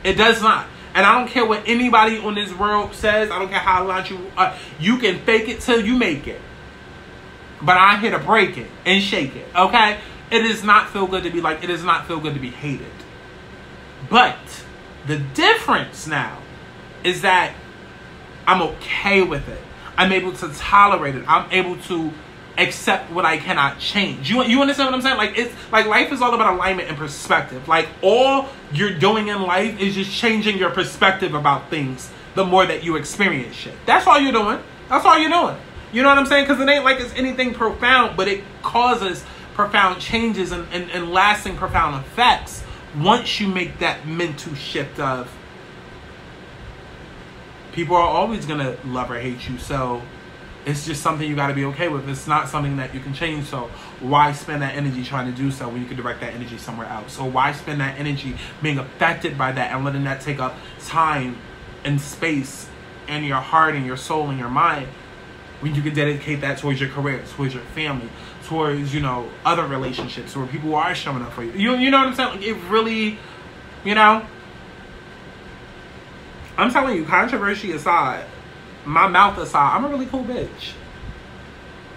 It does not. And I don't care what anybody on this world says. I don't care how loud you can fake it till you make it. But I'm here to break it and shake it. Okay? It does not feel good to be liked. It does not feel good to be hated. But the difference now is that I'm okay with it. I'm able to tolerate it. I'm able to accept what I cannot change. You understand what I'm saying? Like, it's like life is all about alignment and perspective. Like, all you're doing in life is just changing your perspective about things the more that you experience shit. That's all you're doing. That's all you're doing. You know what I'm saying? Because it ain't like it's anything profound, but it causes profound changes and lasting profound effects once you make that mental shift of people are always going to love or hate you. So it's just something you got to be okay with. It's not something that you can change. So why spend that energy trying to do so when you can direct that energy somewhere else? So why spend that energy being affected by that and letting that take up time and space and your heart and your soul and your mind when you can dedicate that towards your career, towards your family, towards, you know, other relationships where people are showing up for you. You know what I'm saying? Like, it really, you know, I'm telling you, controversy aside, my mouth aside, I'm a really cool bitch.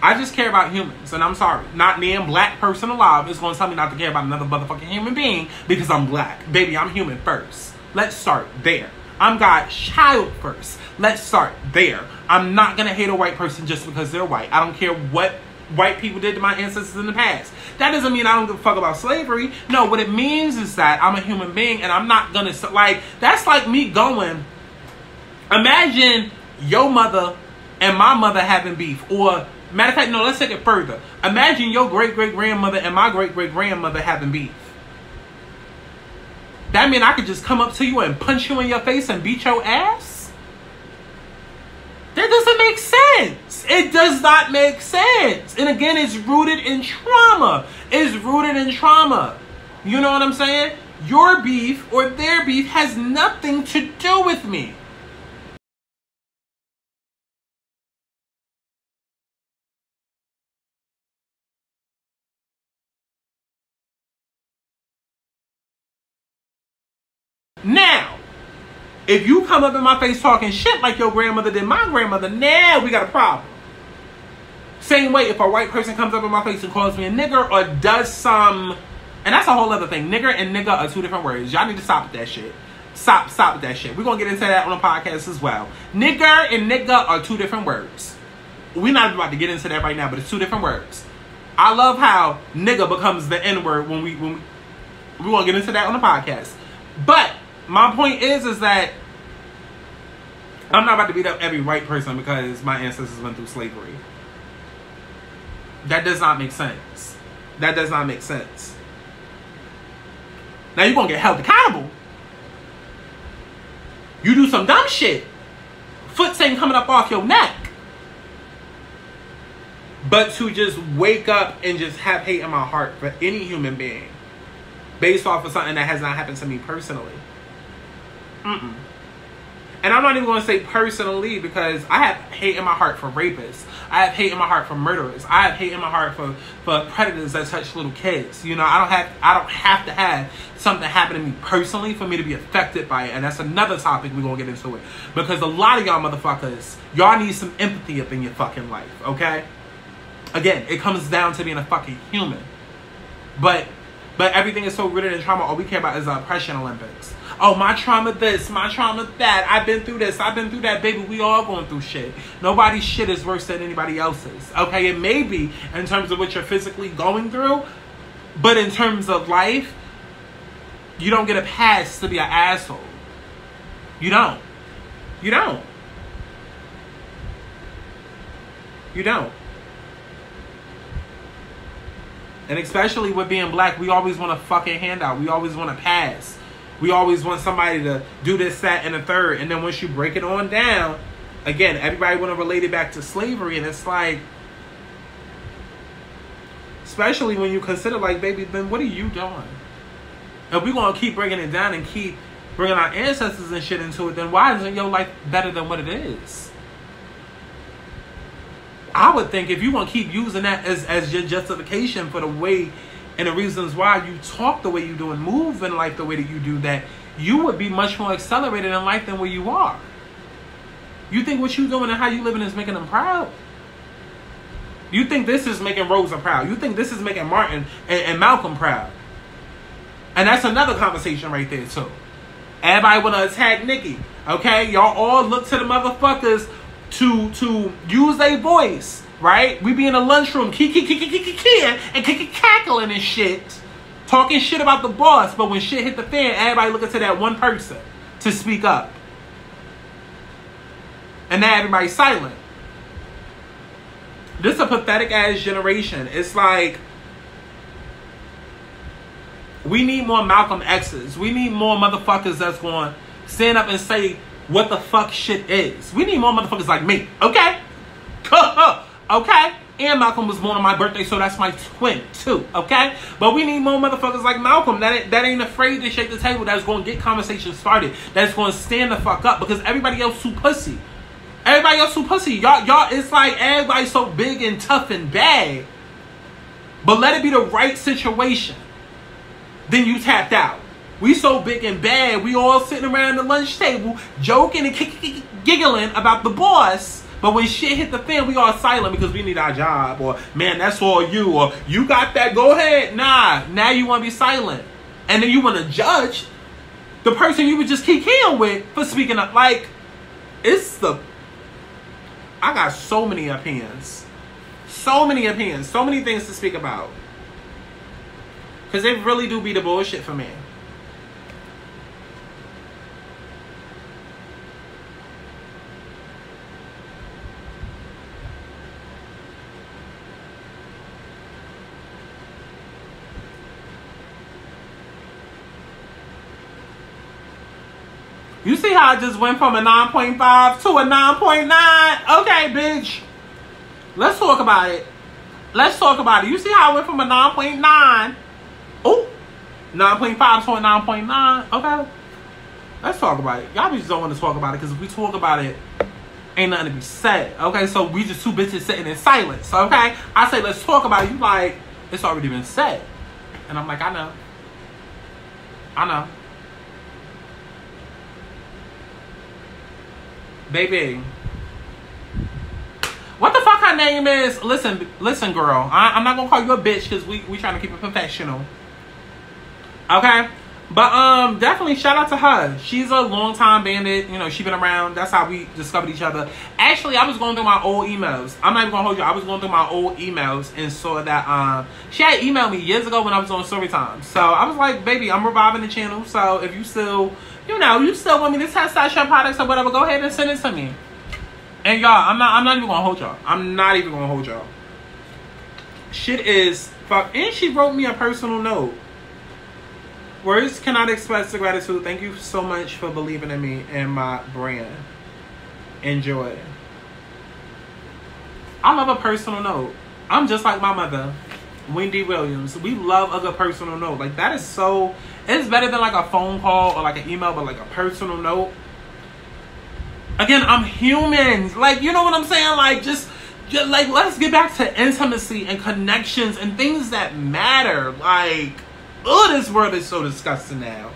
I just care about humans, and I'm sorry. Not me and black person alive is going to tell me not to care about another motherfucking human being because I'm black. Baby, I'm human first. Let's start there. I'm God's child first. Let's start there. I'm not going to hate a white person just because they're white. I don't care what white people did to my ancestors in the past. That doesn't mean I don't give a fuck about slavery. No, what it means is that I'm a human being and I'm not going to, like, that's like me going, imagine your mother and my mother having beef. Or, matter of fact, no, let's take it further. Imagine your great-great-grandmother and my great-great-grandmother having beef. That mean I could just come up to you and punch you in your face and beat your ass? That doesn't make sense. It does not make sense. And again, it's rooted in trauma. It's rooted in trauma. You know what I'm saying? Your beef or their beef has nothing to do with me. Now, if you come up in my face talking shit like your grandmother did my grandmother, now we got a problem. Same way if a white person comes up in my face and calls me a nigger or does some, and that's a whole other thing. Nigger and nigga are two different words. Y'all need to stop with that shit. Stop with that shit. We're going to get into that on the podcast as well. Nigger and nigga are two different words. We're not about to get into that right now, but it's two different words. I love how nigga becomes the N-word when we want to get into that on the podcast. But my point is that I'm not about to beat up every white person because my ancestors went through slavery. That does not make sense. That does not make sense. Now you're going to get held accountable. You do some dumb shit. Foot ain't coming up off your neck. But to just wake up and just have hate in my heart for any human being based off of something that has not happened to me personally. And I'm not even going to say personally because I have hate in my heart for rapists. I have hate in my heart for murderers. I have hate in my heart for predators that touch little kids. You know, I don't have to have something happen to me personally for me to be affected by it. And that's another topic we're going to get into it. Because a lot of y'all motherfuckers, y'all need some empathy up in your fucking life, okay? Again, it comes down to being a fucking human. But everything is so rooted in trauma. All we care about is the oppression Olympics. Oh, my trauma this, my trauma that. I've been through this, I've been through that. Baby, we all going through shit. Nobody's shit is worse than anybody else's. Okay, it may be in terms of what you're physically going through. But in terms of life, you don't get a pass to be an asshole. You don't. You don't. You don't. And especially with being black, we always want a fucking handout. We always want to pass. We always want somebody to do this, that, and the third. And then once you break it on down, again, everybody want to relate it back to slavery. And it's like, especially when you consider like, baby, then what are you doing? If we're going to keep breaking it down and keep bringing our ancestors and shit into it, then why isn't your life better than what it is? I would think if you want to keep using that as your justification for the way and the reasons why you talk the way you do and move in life the way that you do, that you would be much more accelerated in life than where you are. You think what you doing and how you living is making them proud? You think this is making Rosa proud? You think this is making Martin and Malcolm proud? And that's another conversation right there too. Everybody want to attack Nikki. Okay? Y'all all look to the motherfuckers to use their voice, right? We be in a lunchroom, and cackling and shit, talking shit about the boss, but when shit hit the fan, everybody looking to that one person to speak up. And now everybody's silent. This is a pathetic ass generation. It's like, we need more Malcolm X's. We need more motherfuckers that's going to stand up and say what the fuck shit is. We need more motherfuckers like me. Okay? Okay? And Malcolm was born on my birthday, so that's my twin too. Okay? But we need more motherfuckers like Malcolm that ain't afraid to shake the table, that's going to get conversations started, that's going to stand the fuck up, because everybody else too pussy. Everybody else too pussy. Y'all, it's like everybody's so big and tough and bad. But let it be the right situation. Then you tapped out. We so big and bad, we all sitting around the lunch table joking and giggling about the boss. But when shit hit the fan, we all silent because we need our job. Or, man, that's all you. Or, you got that, go ahead. Nah, now you want to be silent. And then you want to judge the person you would just keep kidding with for speaking up. Like, it's the... I got so many opinions. So many opinions. So many things to speak about. Because they really do be the bullshit for me. You see how I just went from a 9.5 to a 9.9? Okay, bitch. Let's talk about it. Let's talk about it. You see how I went from a 9.9? Oh, 9.5 to a 9.9. Okay. Let's talk about it. Y'all bitches don't want to talk about it because if we talk about it, ain't nothing to be said. Okay, so we just two bitches sitting in silence. Okay? I say, let's talk about it. You like, it's already been said. And I'm like, I know. I know. Baby. What the fuck her name is? Listen, girl. I'm not gonna call you a bitch because we trying to keep it professional. Okay? But definitely shout out to her. She's a long time bandit. You know, she been around. That's how we discovered each other. Actually, I was going through my old emails. I'm not even gonna hold you. I was going through my old emails and saw that she had emailed me years ago when I was on Storytime. So I was like, baby, I'm reviving the channel. So if you still, you know, you still want me to test out your products or whatever, go ahead and send it to me. And y'all, I'm not even gonna hold y'all. I'm not even gonna hold y'all. Shit is fuck. And she wrote me a personal note. Words cannot express the gratitude. Thank you so much for believing in me and my brand. Enjoy. I love a personal note. I'm just like my mother, Wendy Williams. We love a good personal note. Like, that is so... It's better than like a phone call or like an email, but like a personal note. Again, I'm human. Like, you know what I'm saying? Like, just like, let's get back to intimacy and connections and things that matter. Like... Oh, this world is so disgusting now.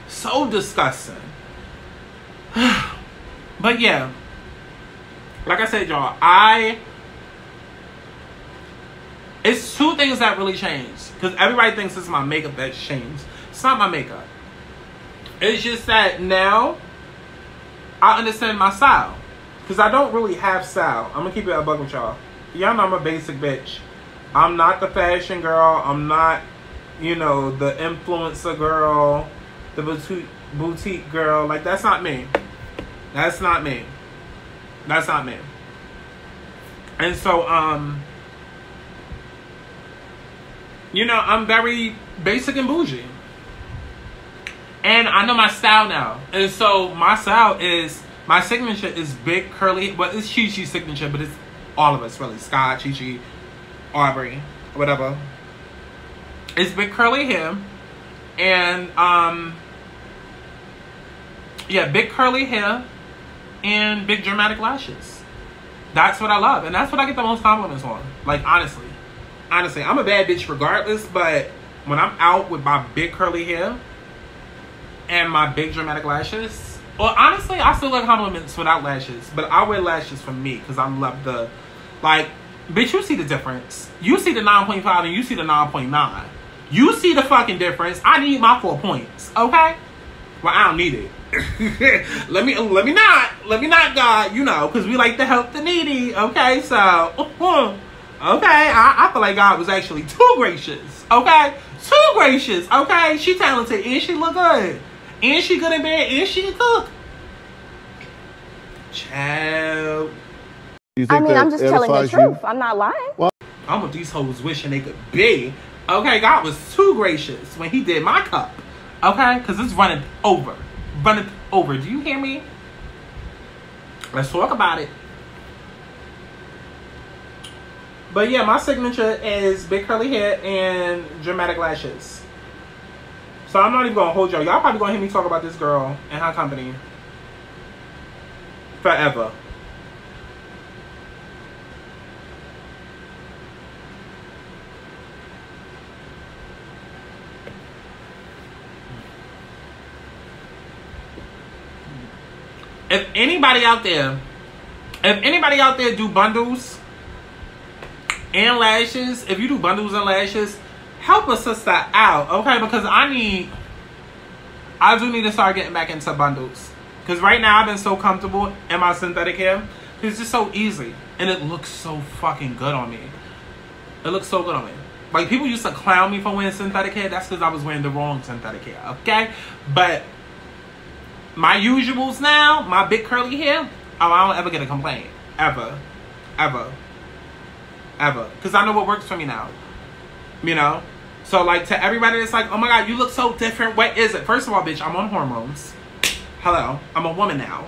So disgusting. But yeah. Like I said, y'all, it's two things that really changed. Because everybody thinks it's my makeup that's changed. It's not my makeup. It's just that now I understand my style. Because I don't really have style. I'm going to keep it a buck with y'all. Y'all know I'm a basic bitch. I'm not the fashion girl. I'm not... You know, the influencer girl, the boutique girl. Like, that's not me. That's not me. That's not me. And so, you know, I'm very basic and bougie. And I know my style now. And so, my style is, my signature is big, curly. Well, it's Chi-Chi's signature, but it's all of us, really. Sky, Chi-Chi, Aubrey, whatever. It's big curly hair, and yeah, big curly hair and big dramatic lashes. That's what I love, and that's what I get the most compliments on. Like, honestly, I'm a bad bitch regardless, but when I'm out with my big curly hair and my big dramatic lashes, well, honestly, I still get compliments without lashes, but I wear lashes for me because I love the, like, bitch, you see the difference. You see the 9.5 and you see the 9.9. You see the fucking difference. I need my 4 points, okay? Well, I don't need it. let me not, God, you know, because we like to help the needy, okay? So, okay, I feel like God was actually too gracious, okay? Too gracious, okay? She talented, and she look good. And she good in bed, and she can cook. Child. I mean, I'm just telling the truth. I'm not lying. Well, I'm what these hoes wishing they could be. Okay, God was too gracious when he did my cup. Okay, because it's running over. Running over. Do you hear me? Let's talk about it. But yeah, my signature is big curly hair and dramatic lashes. So I'm not even going to hold y'all. Y'all probably going to hear me talk about this girl and her company forever. If anybody out there do bundles and lashes, if you do bundles and lashes, help a sister out, okay? Because I do need to start getting back into bundles. Because right now I've been so comfortable in my synthetic hair. It's just so easy. And it looks so fucking good on me. It looks so good on me. Like, people used to clown me for wearing synthetic hair. That's because I was wearing the wrong synthetic hair, okay? But my usuals now, my big curly hair, oh, I don't ever get a complaint. Ever. Ever. Ever. Because I know what works for me now. You know? So, like, to everybody that's like, oh my God, you look so different. What is it? First of all, bitch, I'm on hormones. Hello. I'm a woman now.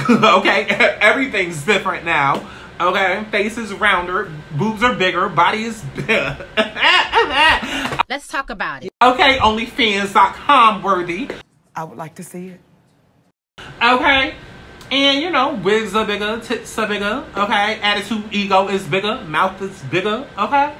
Okay? Everything's different now. Okay? Face is rounder. Boobs are bigger. Body is bigger. Let's talk about it. Okay? OnlyFans.com worthy. I would like to see it. Okay? And, you know, wigs are bigger. Tits are bigger. Okay? Attitude, ego is bigger. Mouth is bigger. Okay?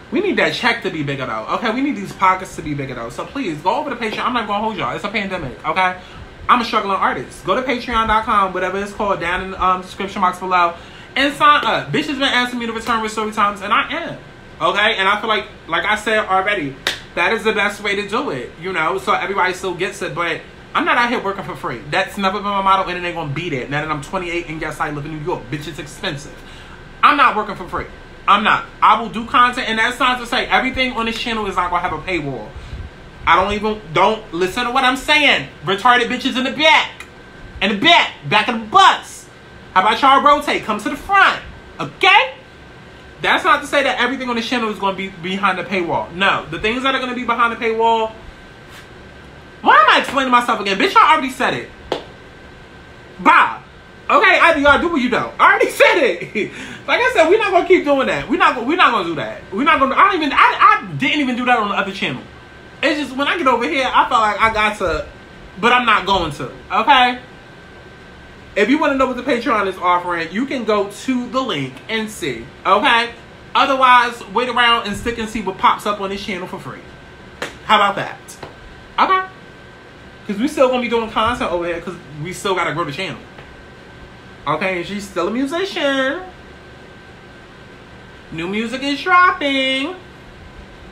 We need that check to be bigger though. Okay, we need these pockets to be bigger though. So please go over to Patreon. I'm not gonna hold y'all. It's a pandemic. Okay, I'm a struggling artist. Go to patreon.com, whatever it's called, down in the description box below, and sign up. Bitch has been asking me to return with Storytimes, and I am. Okay, and I feel like I said already, that is the best way to do it. You know, so everybody still gets it. But I'm not out here working for free. That's never been my motto, and it ain't gonna be that. Now that I'm 28 and yes, I live in New York. Bitch, it's expensive. I'm not working for free. I'm not. I will do content, and that's not to say everything on this channel is not gonna have a paywall. Don't listen to what I'm saying. Retarded bitches in the back. In the back of the bus. How about y'all rotate? Come to the front. Okay? That's not to say that everything on this channel is gonna be behind the paywall. No. The things that are gonna be behind the paywall. Why am I explaining myself again? Bitch, I already said it. Bye. Okay, either y'all do or you don't. I already said it. Like I said, we're not gonna keep doing that. We're not gonna do that. We're not gonna. I didn't even do that on the other channel. It's just when I get over here, I feel like I got to, but I'm not going to. Okay. If you want to know what the Patreon is offering, you can go to the link and see. Okay. Otherwise, wait around and stick and see what pops up on this channel for free. How about that? Okay. Because we still gonna be doing content over here because we still gotta grow the channel. Okay, and she's still a musician. New music is dropping.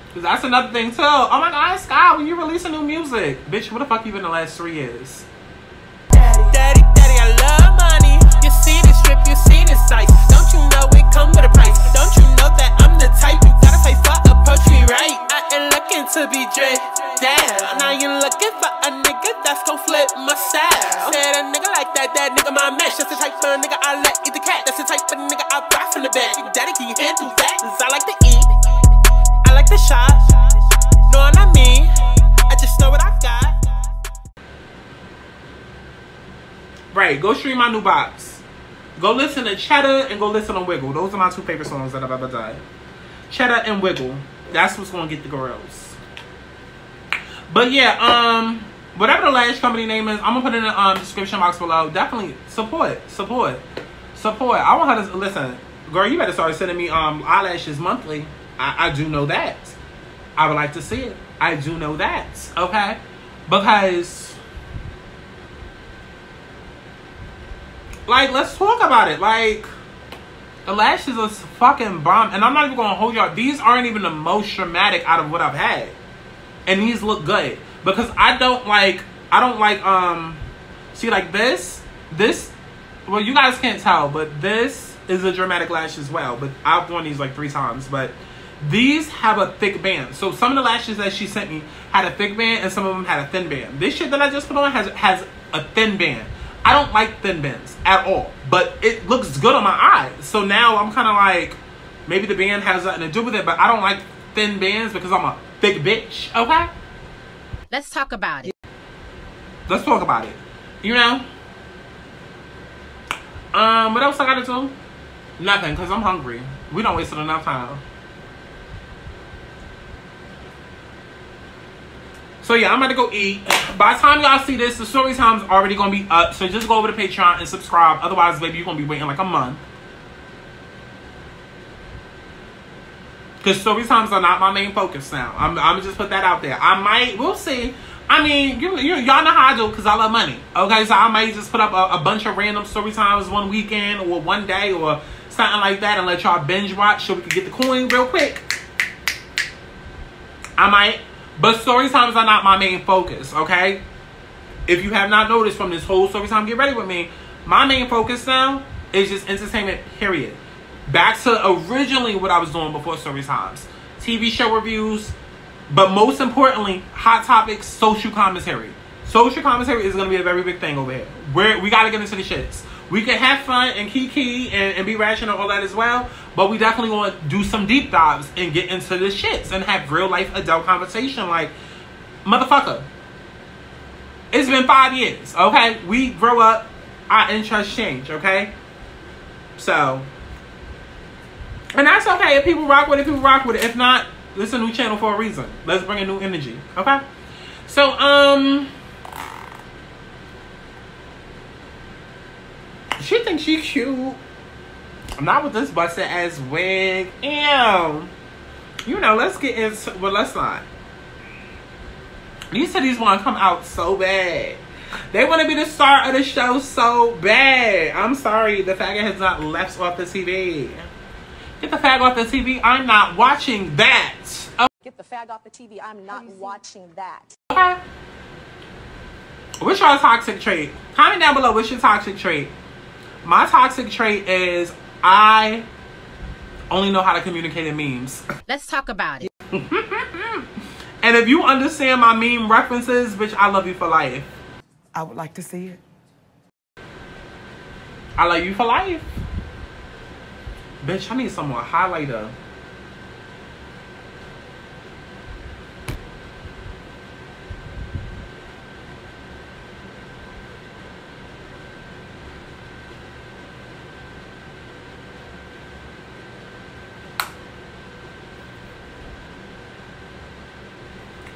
Because that's another thing too. Oh my God, Sky, when you release a new music. Bitch, what the fuck you been the last 3 years? Daddy, I love money. You see this strip, you see this sight. Don't you know it come with a price? Don't you know that I'm the type you gotta pay for approach me right? I ain't looking to be dressed down. Now you looking for a nigga that's gon' flip my style. Said a nigga like that nigga my mesh. That's the type of nigga I let eat the cat. That's the type of nigga I buy from the bed. Daddy, can you handle that? Cause I like to eat, I like to shop. No, not me. I just know what I got. Right, go stream my new box. Go listen to Cheddar and go listen to Wiggle. Those are my 2 favorite songs that I've ever done. Cheddar and Wiggle. That's what's gonna get the girls. But yeah, whatever the LASH company name is, I'm gonna put it in the description box below. Definitely support. I want her to listen. Girl, you better start sending me eyelashes monthly. I do know that. I would like to see it. I do know that. Okay? Because, like, let's talk about it. Like, the lashes are fucking bomb. And I'm not even gonna hold y'all. These aren't even the most dramatic out of what I've had. And these look good. Because I don't like, see, like this, well, you guys can't tell, but this is a dramatic lash as well. But I've worn these like 3 times. But these have a thick band. So some of the lashes that she sent me had a thick band and some of them had a thin band. This shit that I just put on has a thin band. I don't like thin bands at all, but it looks good on my eyes. So now I'm kind of like, maybe the band has nothing to do with it, but I don't like thin bands because I'm a thick bitch, okay? Let's talk about it. Let's talk about it. You know? What else I gotta do? Nothing, because I'm hungry. We don't waste enough time. So yeah, I'm about to go eat. By the time y'all see this, the story time's already gonna be up. So just go over to Patreon and subscribe. Otherwise, baby, you're gonna be waiting like a month. Because story times are not my main focus now. I'm gonna just put that out there. We'll see. I mean, y'all know how I do because I love money. Okay, so I might just put up a bunch of random story times one weekend or one day or something like that and let y'all binge watch so we can get the coin real quick. I might. But story times are not my main focus, okay? If you have not noticed from this whole story time, get ready with me. My main focus now is just entertainment, period. Back to originally what I was doing before story times. TV show reviews, but most importantly, hot topics, social commentary. Social commentary is going to be a very big thing over here. We got to get into the shits. We can have fun and kiki and be rational, all that as well. But we definitely want to do some deep dives and get into the shits and have real life adult conversation. Like, motherfucker, it's been 5 years, okay? We grow up, our interests change, okay? So, and that's okay. If people rock with it, people rock with it. If not, this is a new channel for a reason. Let's bring a new energy, okay? So, she thinks she cute. Not with this busted ass wig. Ew. You know, let's get into, well, let's not. These titties want to come out so bad. They want to be the star of the show so bad. I'm sorry, the faggot has not left off the TV. Get the fag off the TV. I'm not watching that. Okay. Get the fag off the TV. I'm not watching that. Okay. What's your toxic trait? Comment down below. What's your toxic trait? My toxic trait is I only know how to communicate in memes. Let's talk about it. And if you understand my meme references, bitch, I love you for life. I would like to see it. I love you for life. Bitch, I need some more highlighter.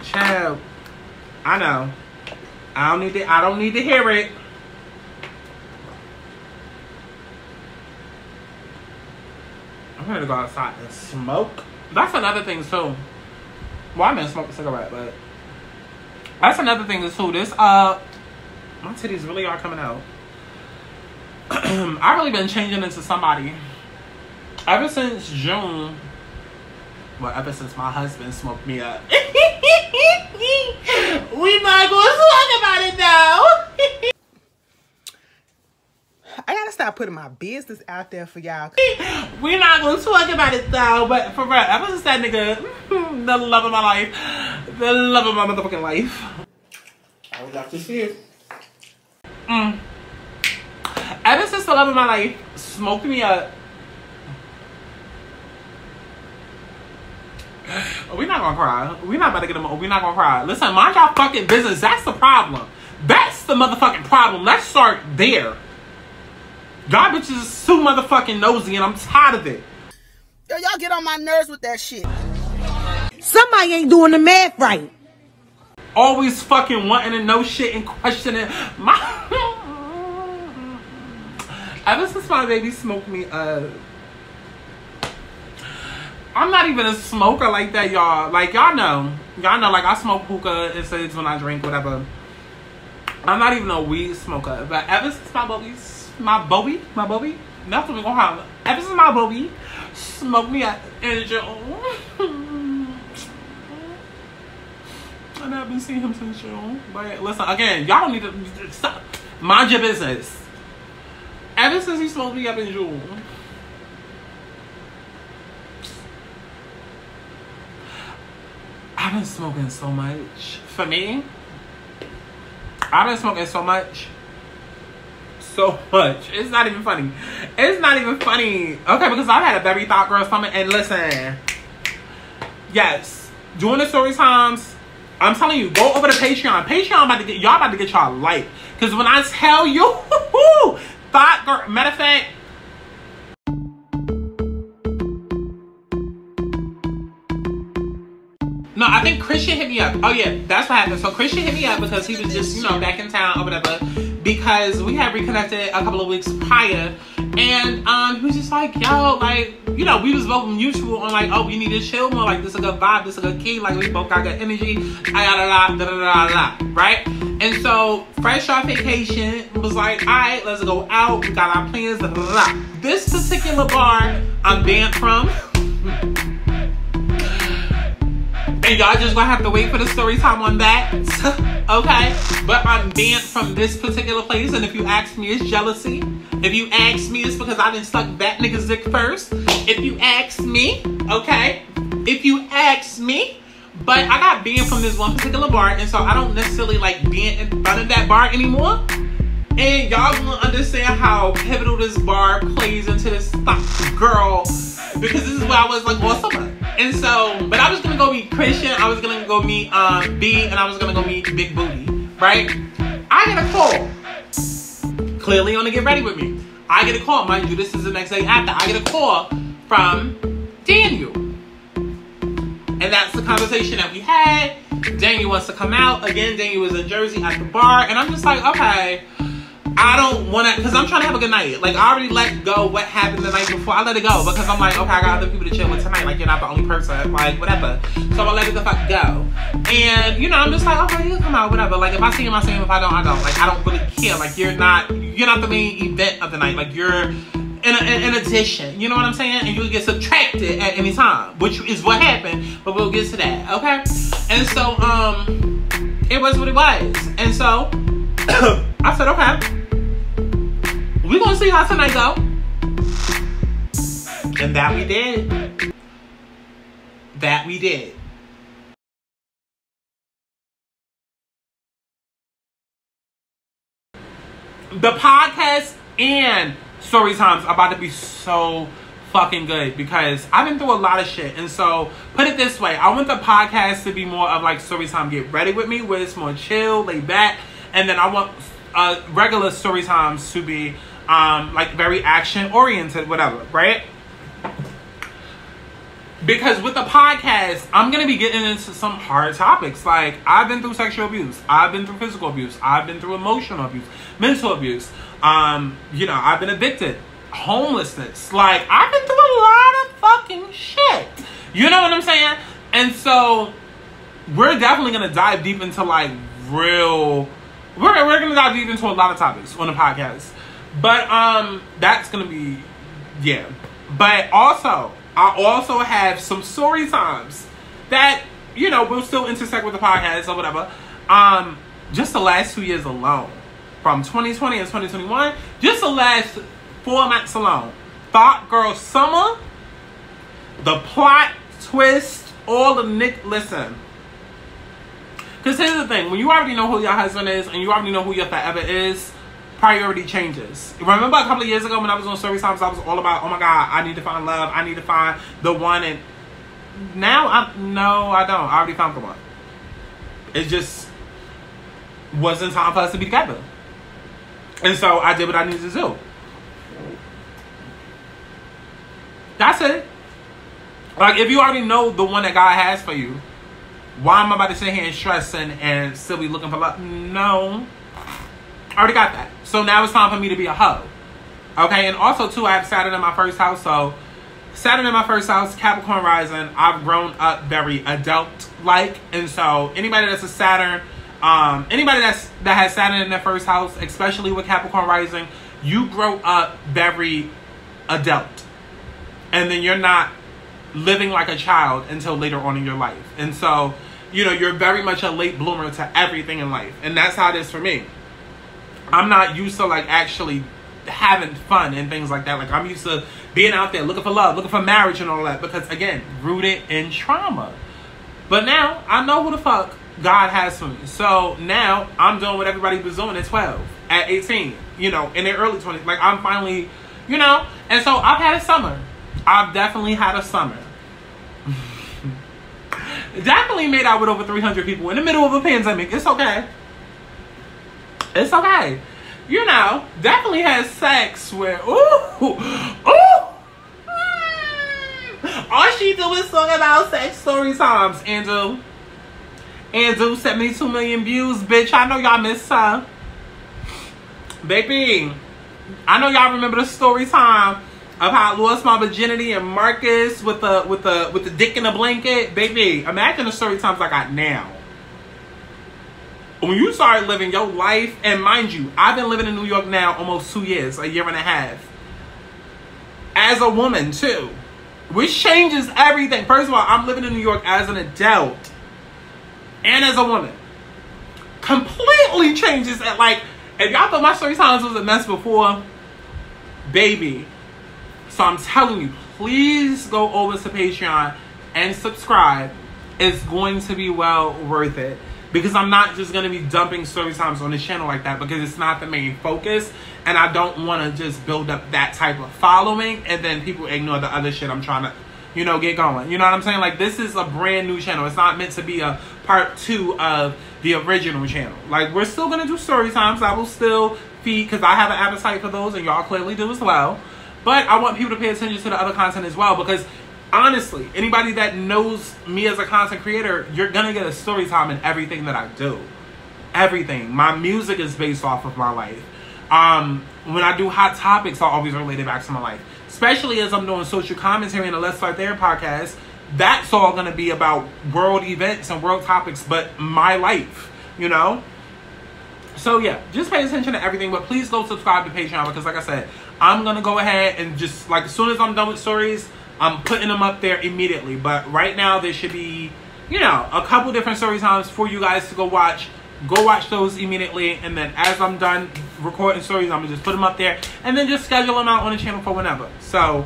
Child, I know. I don't need to hear it. I'm gonna go outside and smoke. That's another thing too. Well, I didn't smoke a cigarette, but that's another thing too. This my titties really are coming out. I've really been changing into somebody ever since June. Well, ever since my husband smoked me up. We not gonna talk about it though. I gotta stop putting my business out there for y'all. We're not gonna talk about it though, but for real, ever since that nigga, the love of my life, the love of my motherfucking life. I would like to see it. Ever since the love of my life smoked me up, we're not gonna cry. We're not about to get them. We're not gonna cry. Listen, mind y'all fucking business. That's the problem. That's the motherfucking problem. Let's start there. Y'all bitches is too motherfucking nosy, and I'm tired of it. Yo, y'all get on my nerves with that shit. Somebody ain't doing the math right. Always fucking wanting to know shit and questioning my. Ever since my baby smoked me up. I'm not even a smoker like that, y'all. Like, y'all know, like, I smoke hookah and cigs when I drink, whatever. I'm not even a weed smoker. But ever since my Bobby, that's what we gonna have. Ever since my Bobby smoked me up in June. And I've been seeing him since June. But listen, again, y'all don't need to stop. Mind your business. Ever since he smoked me up in June. I've been smoking so much. For me, I've been smoking so much. so much. It's not even funny. It's not even funny. Okay, because I've had a very thought girl stomach. And listen, yes, doing the story times, I'm telling you, go over to Patreon. Patreon about to get y'all light. Because when I tell you, thought girl, matter of fact, no, I think Christian hit me up. Oh yeah, that's what happened. So Christian hit me up because he was just, you know, back in town or whatever. Because we had reconnected a couple of weeks prior. And he was just like, yo, like, you know, we was both mutual on like, oh, we need to chill more. Like, this is a good vibe, this is a good key. Like, we both got good energy. Right? And so, fresh off vacation, was like, all right, let's go out. We got our plans. This particular bar, I'm banned from. And y'all just gonna have to wait for the story time on that. Okay? But I'm banned from this particular place. And if you ask me, it's jealousy. If you ask me, it's because I didn't suck that nigga's dick first. If you ask me, okay? If you ask me. But I got banned from this one particular bar. And so I don't necessarily like being in front of that bar anymore. And y'all gonna understand how pivotal this bar plays into this girl. Because this is where I was like all summer. And so, but I was gonna go meet Christian, I was gonna go meet B, and I was gonna go meet Big Booty, right? I get a call. Clearly on to get ready with me. I get a call, mind you, this is the next day after. I get a call from Daniel. And that's the conversation that we had. Daniel wants to come out. Again, Daniel was in Jersey at the bar. And I'm just like, okay, I don't want to, because I'm trying to have a good night. Like, I already let go what happened the night before. I let it go because I'm like, okay, I got other people to chill with tonight. Like, you're not the only person. Like, whatever. So I let it the fuck go. And, you know, I'm just like, okay, you come out, whatever. Like, if I see him, I see him. If I don't, I don't. Like, I don't really care. Like, you're not the main event of the night. Like, you're in addition. You know what I'm saying? And you get subtracted at any time, which is what happened. But we'll get to that, okay? And so, it was what it was. And so, I said, okay. We're gonna see how tonight go. And that we did. That we did. The podcast and story times are about to be so fucking good because I've been through a lot of shit. And so, put it this way, I want the podcast to be more of like story time get ready with me, where it's more chill, laid back. And then I want regular story times to be like very action oriented, whatever, right? Because with the podcast, I'm gonna be getting into some hard topics. Like, I've been through sexual abuse, I've been through physical abuse, I've been through emotional abuse, mental abuse. You know, I've been evicted, homelessness. Like, I've been through a lot of fucking shit. You know what I'm saying? And so, we're definitely gonna dive deep into like real. We're gonna dive deep into a lot of topics on the podcast. But that's gonna be, yeah. But also, I also have some story times that, you know, will still intersect with the podcast or whatever. Just the last 2 years alone, from 2020 and 2021, just the last 4 months alone. Thought Girl Summer, the plot twist, all the listen. Because here's the thing, when you already know who your husband is and you already know who your forever is, priority changes. Remember a couple of years ago when I was on Story Times, I was all about, oh my God, I need to find love, I need to find the one. And now, no, I don't. I already found the one. It just wasn't time for us to be together. And so I did what I needed to do. That's it. Like, if you already know the one that God has for you, why am I about to sit here and stress and still be looking for love? No. I already got that. So now it's time for me to be a hoe. Okay, and also too, I have Saturn in my first house. So Saturn in my first house, Capricorn rising. I've grown up very adult-like. And so anybody that's a Saturn, anybody that has Saturn in their first house, especially with Capricorn rising, you grow up very adult. And then you're not living like a child until later on in your life. And so, you know, you're very much a late bloomer to everything in life. And that's how it is for me. I'm not used to like actually having fun and things like that. Like, I'm used to being out there looking for love, looking for marriage and all that. Because again, rooted in trauma. But now I know who the fuck God has for me. So now I'm doing what everybody was doing at 12. at 18, you know, in their early 20s. Like, I'm finally, you know, and so I've had a summer. I've definitely had a summer. Definitely made out with over 300 people in the middle of a pandemic. It's okay. It's okay. You know, definitely had sex with, ooh. All she do is talk about sex story times, Andrew. 72 million views, bitch. I know y'all missed her. Baby, I know y'all remember the story time of how I lost my virginity and Marcus with the dick in a blanket. Baby, imagine the story times I got now. When you start living your life, and mind you, I've been living in New York now almost 2 years, a year and a half. As a woman too. Which changes everything. First of all, I'm living in New York as an adult. And as a woman. Completely changes it. Like, if y'all thought my story times was a mess before, baby. So I'm telling you, please go over to Patreon and subscribe. It's going to be well worth it. Because I'm not just going to be dumping story times on this channel like that, because it's not the main focus. And I don't want to just build up that type of following and then people ignore the other shit I'm trying to, you know, get going. You know what I'm saying? Like, this is a brand new channel. It's not meant to be a part 2 of the original channel. Like, we're still going to do story times. I will still feed, because I have an appetite for those, and y'all clearly do as well. But I want people to pay attention to the other content as well, because honestly, anybody that knows me as a content creator, you're going to get a story time in everything that I do. Everything. My music is based off of my life. When I do hot topics, I always relate it back to my life. Especially as I'm doing social commentary in the Let's Start There podcast. That's all going to be about world events and world topics, but my life, you know? So yeah, just pay attention to everything, but please go subscribe to Patreon, because like I said, I'm going to go ahead and just, like, as soon as I'm done with stories, I'm putting them up there immediately. But right now, there should be, you know, a couple different story times for you guys to go watch. Go watch those immediately, and then as I'm done recording stories, I'm gonna just put them up there, and then just schedule them out on the channel for whenever. So,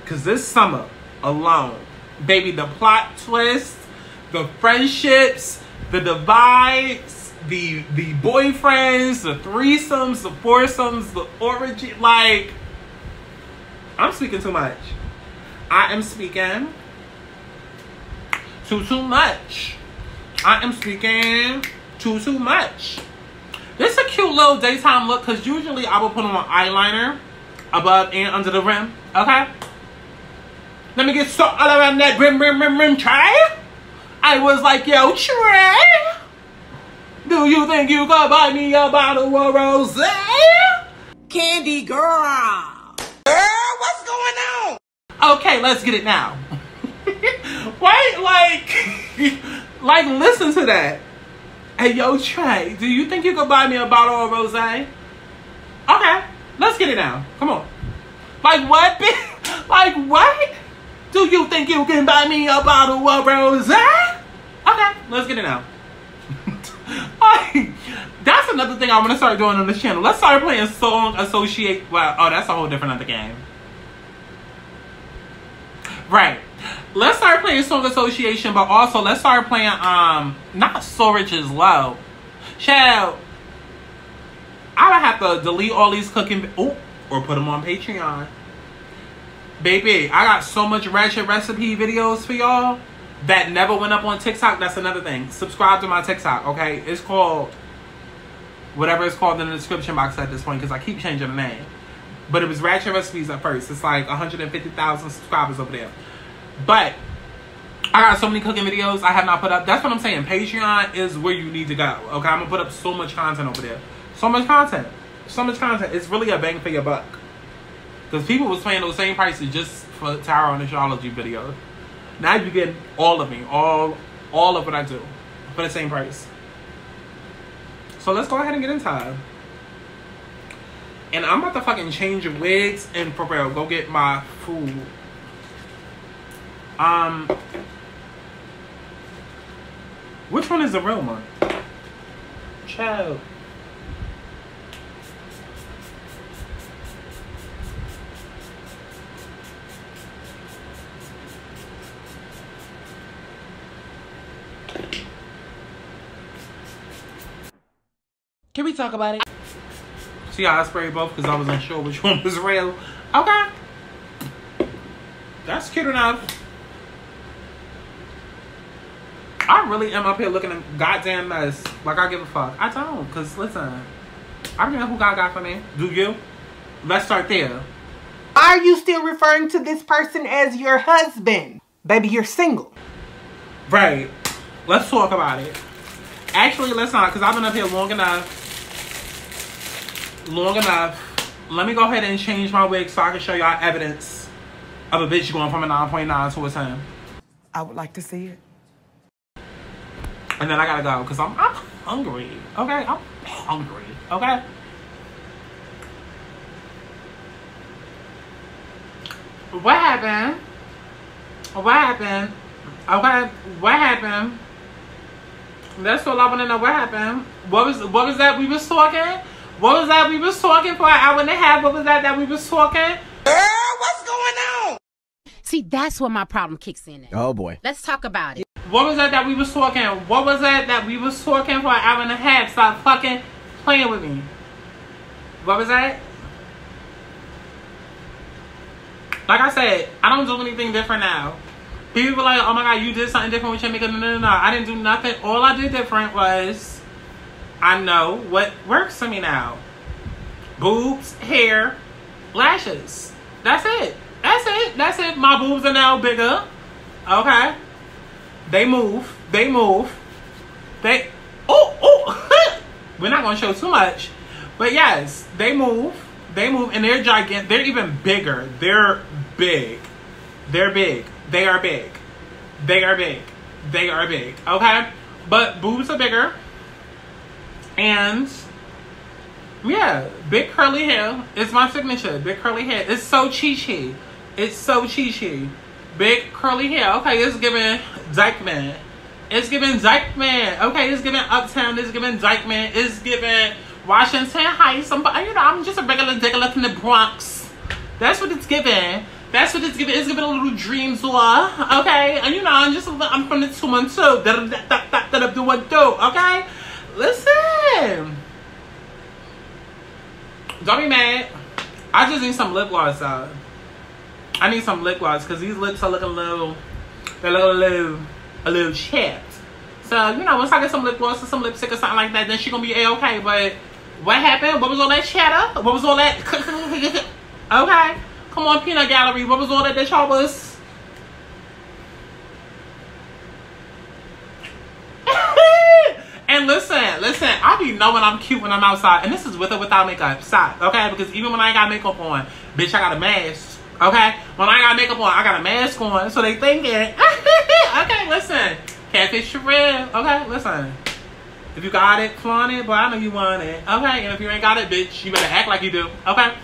because this summer alone, baby, the plot twist, the friendships, the divides, the boyfriends, the threesomes, the foursomes, the origin, like, I'm speaking too much. I am speaking too much. I am speaking too much. This is a cute little daytime look, because usually I will put on eyeliner above and under the rim. Okay? Let me get so all around that rim tray. I was like, yo, Trey, do you think you could buy me a bottle of rosé? Candy girl. Girl, what's going on? Okay, let's get it now. Wait, like, listen to that. Hey, yo, Trey, do you think you could buy me a bottle of rosé? Okay, let's get it now. Come on. Like, what? Like, what? Do you think you can buy me a bottle of rosé? Okay, let's get it now. That's another thing I want to start doing on this channel. Let's start playing song associate. Well, oh, that's a whole different other game. Right. Let's start playing song association, but also let's start playing not storage is low. Child, I would have to delete all these cooking or put them on Patreon. Baby, I got so much ratchet recipe videos for y'all that never went up on TikTok. That's another thing. Subscribe to my TikTok, okay? It's called whatever it's called in the description box at this point, because I keep changing the name. But it was Ratchet Recipes at first. It's like 150,000 subscribers over there. But I got so many cooking videos I have not put up. That's what I'm saying. Patreon is where you need to go. Okay, I'm going to put up so much content over there. So much content. So much content. It's really a bang for your buck. Because people was paying those same prices just for tarot and astrology videos. Now you get all of me. All of what I do. For the same price. So let's go ahead and get into it. And I'm about to fucking change your wigs and for real, go get my food. Which one is the real one? Child. Can we talk about it? See how I sprayed both because I was unsure which one was real. Okay. That's cute enough. I really am up here looking a goddamn mess. Like I give a fuck. I don't. Because listen, I don't know who God got for me. Do you? Let's start there. Are you still referring to this person as your husband? Baby, you're single. Right. Let's talk about it. Actually, let's not, because I've been up here long enough. Let me go ahead and change my wig so I can show y'all evidence of a bitch going from a 9.9 to a 10. I would like to see it. And then I gotta go, because I'm hungry. Okay? I'm hungry. Okay? What happened? What happened? Okay, what happened? That's all I want to know. What happened? What was that we was talking? What was that we was talking for an hour and a half? What was that we was talking? Girl, what's going on? See, that's where my problem kicks in. Oh boy. Let's talk about it. What was that we was talking? What was that we was talking for an hour and a half? Stop fucking playing with me. What was that? Like I said, I don't do anything different now. People be like, oh my God, you did something different with your makeup. No. I didn't do nothing. All I did different was, I know what works for me now. Boobs, hair, lashes. That's it. That's it. My boobs are now bigger. Okay. They move. Oh. We're not going to show too much. But yes, they move, and they're gigantic. They're even bigger. They're big. They are big. Okay? But boobs are bigger. And yeah, big curly hair is my signature. Big curly hair. It's so chi-chi. Big curly hair. Okay, it's giving Dykeman. Okay, it's giving Uptown. It's giving Dykeman. It's giving Washington Heights. I'm just a regular digger from the Bronx. That's what it's giving. It's giving a little dreams law. Okay, and I'm from the 212. Okay, listen. Don't be mad. I just need some lip gloss out. I need some lip gloss because these lips are looking a little chapped. So, once I get some lip gloss or some lipstick or something like that, then she gonna be A-okay. But what happened? What was all that chatter? What was all that? Okay. Come on, Peanut Gallery. What was all that y'all was? And listen, I be knowing I'm cute when I'm outside. And this is with or without makeup. Stop, okay? Because even when I ain't got makeup on, bitch, I got a mask. Okay? When I ain't got makeup on, I got a mask on. So they thinking, okay, listen. Catfish for real. Okay, listen. If you got it, flaunt it, but I know you want it. Okay? And if you ain't got it, bitch, you better act like you do. Okay?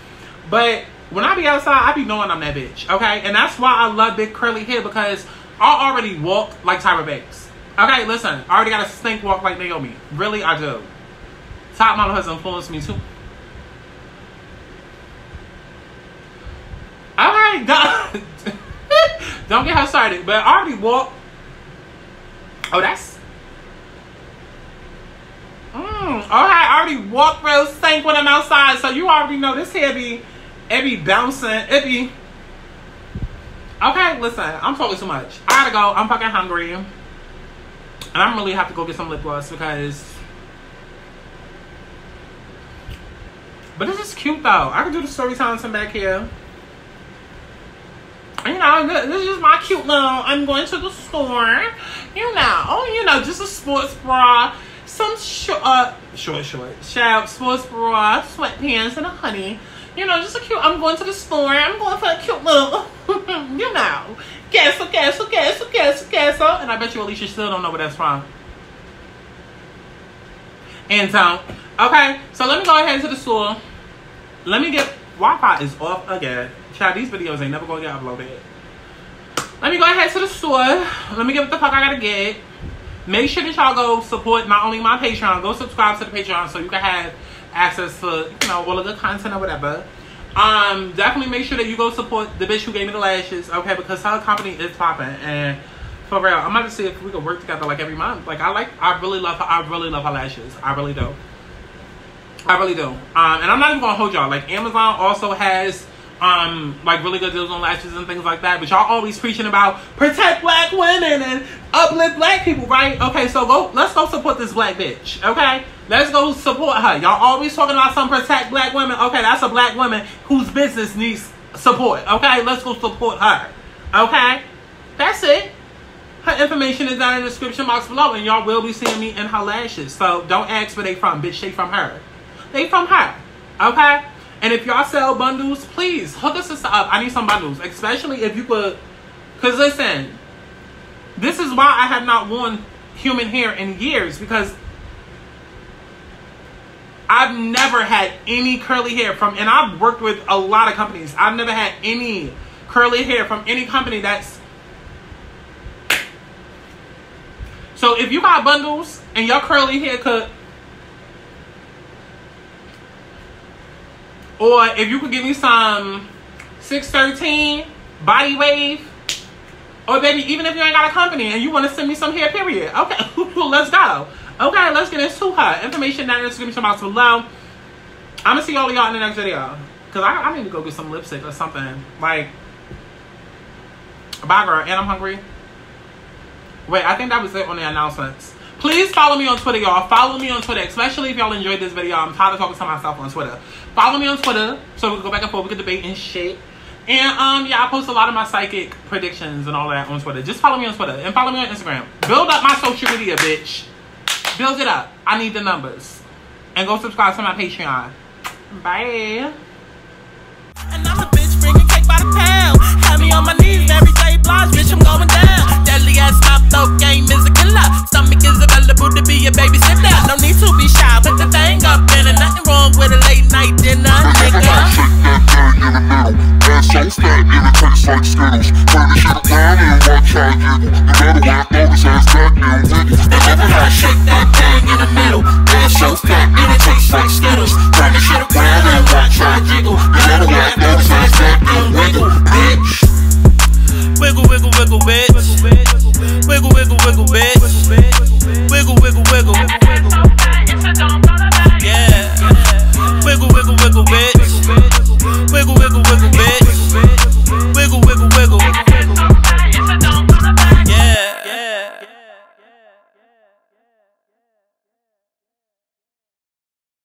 But when I be outside, I be knowing I'm that bitch. Okay? And that's why I love big curly hair, because I already walk like Tyra Banks. Okay, listen. I already got a stink walk like Naomi. Really, I do. Top model has influenced me too. Okay, don't get her started. But I already walk. Oh, that's. Okay, I already walk real stink when I'm outside. So you already know this hair it be bouncing. It be. Okay, listen. I'm talking too much. I gotta go. I'm fucking hungry. And I'm really have to go get some lip gloss because. But this is cute though. I can do the Storytime from back here. This is just my cute little. I'm going to the store. Just a sports bra, some short sports bra, sweatpants, and a honey. Just a cute. I'm going to the store. I'm going for a cute little. Queso. And I bet you Alicia still don't know where that's from. And don't. Okay, so let me go ahead to the store. Let me get. Wi-Fi is off again. Child, these videos ain't never gonna get uploaded. Let me go ahead to the store. Let me get what the fuck I gotta get. Make sure that y'all go support not only my Patreon, go subscribe to the Patreon so you can have access to, all of the content or whatever. Definitely make sure that you go support the bitch who gave me the lashes, okay? Because her company is popping, and for real, I'm about to see if we can work together like every month. Like I really love her. I really love her lashes. I really do. I really do. And I'm not even gonna hold y'all. Like, Amazon also has like really good deals on lashes and things like that. But y'all always preaching about protect black women and uplift black people, right? Okay, so let's go support this black bitch. Okay, let's go support her. Y'all always talking about some protect black women. Okay, that's a black woman whose business needs support. Okay, let's go support her. Okay, that's it. Her information is down in the description box below, and y'all will be seeing me in her lashes. So don't ask where they from, bitch. They from her. They from her. Okay? And if y'all sell bundles, please hook us up. I need some bundles, especially if you could. Cause listen, this is why I have not worn human hair in years, because I've never had any curly hair from, and I've worked with a lot of companies. I've never had any curly hair from any company that's. So if you got bundles and your curly hair could, or if you could give me some 613 body wave, or baby, even if you ain't got a company and you want to send me some hair, period. Okay, let's go. Okay, let's get into her. Information down in the description box below. I'm gonna see all of y'all in the next video, cause I need to go get some lipstick or something. Like, bye girl, and I'm hungry. Wait, I think that was it on the announcements. Please follow me on Twitter, y'all. Follow me on Twitter, especially if y'all enjoyed this video. I'm tired of talking to myself on Twitter. Follow me on Twitter so we can go back and forth. We can debate and shit. And yeah, I post a lot of my psychic predictions and all that on Twitter. Just follow me on Twitter and follow me on Instagram. Build up my social media, bitch. Build it up. I need the numbers. And go subscribe to my Patreon. Bye. And I'm a bitch bringing cake by the pound. Have me on my knees every day, blinds, bitch, I'm going down. Deadly ass top dope game is a killer. Stomach is available to be your babysitter. No need to be shy, put the thing up in it. Nothing wrong with a late night dinner, nigga. Shake that thing in the middle. Ass so fat, and it tastes like Skittles. Turn the shit around and watch how I jiggle. You better work, notice ass back and wiggle. Shake that thing in the middle. Ass so fat, and it tastes like Skittles. Turn the shit around and watch how I jiggle. You better work, notice ass back and wiggle, bitch. Wiggle, wiggle, wiggle, bitch. Wiggle, wiggle, wiggle, bitch.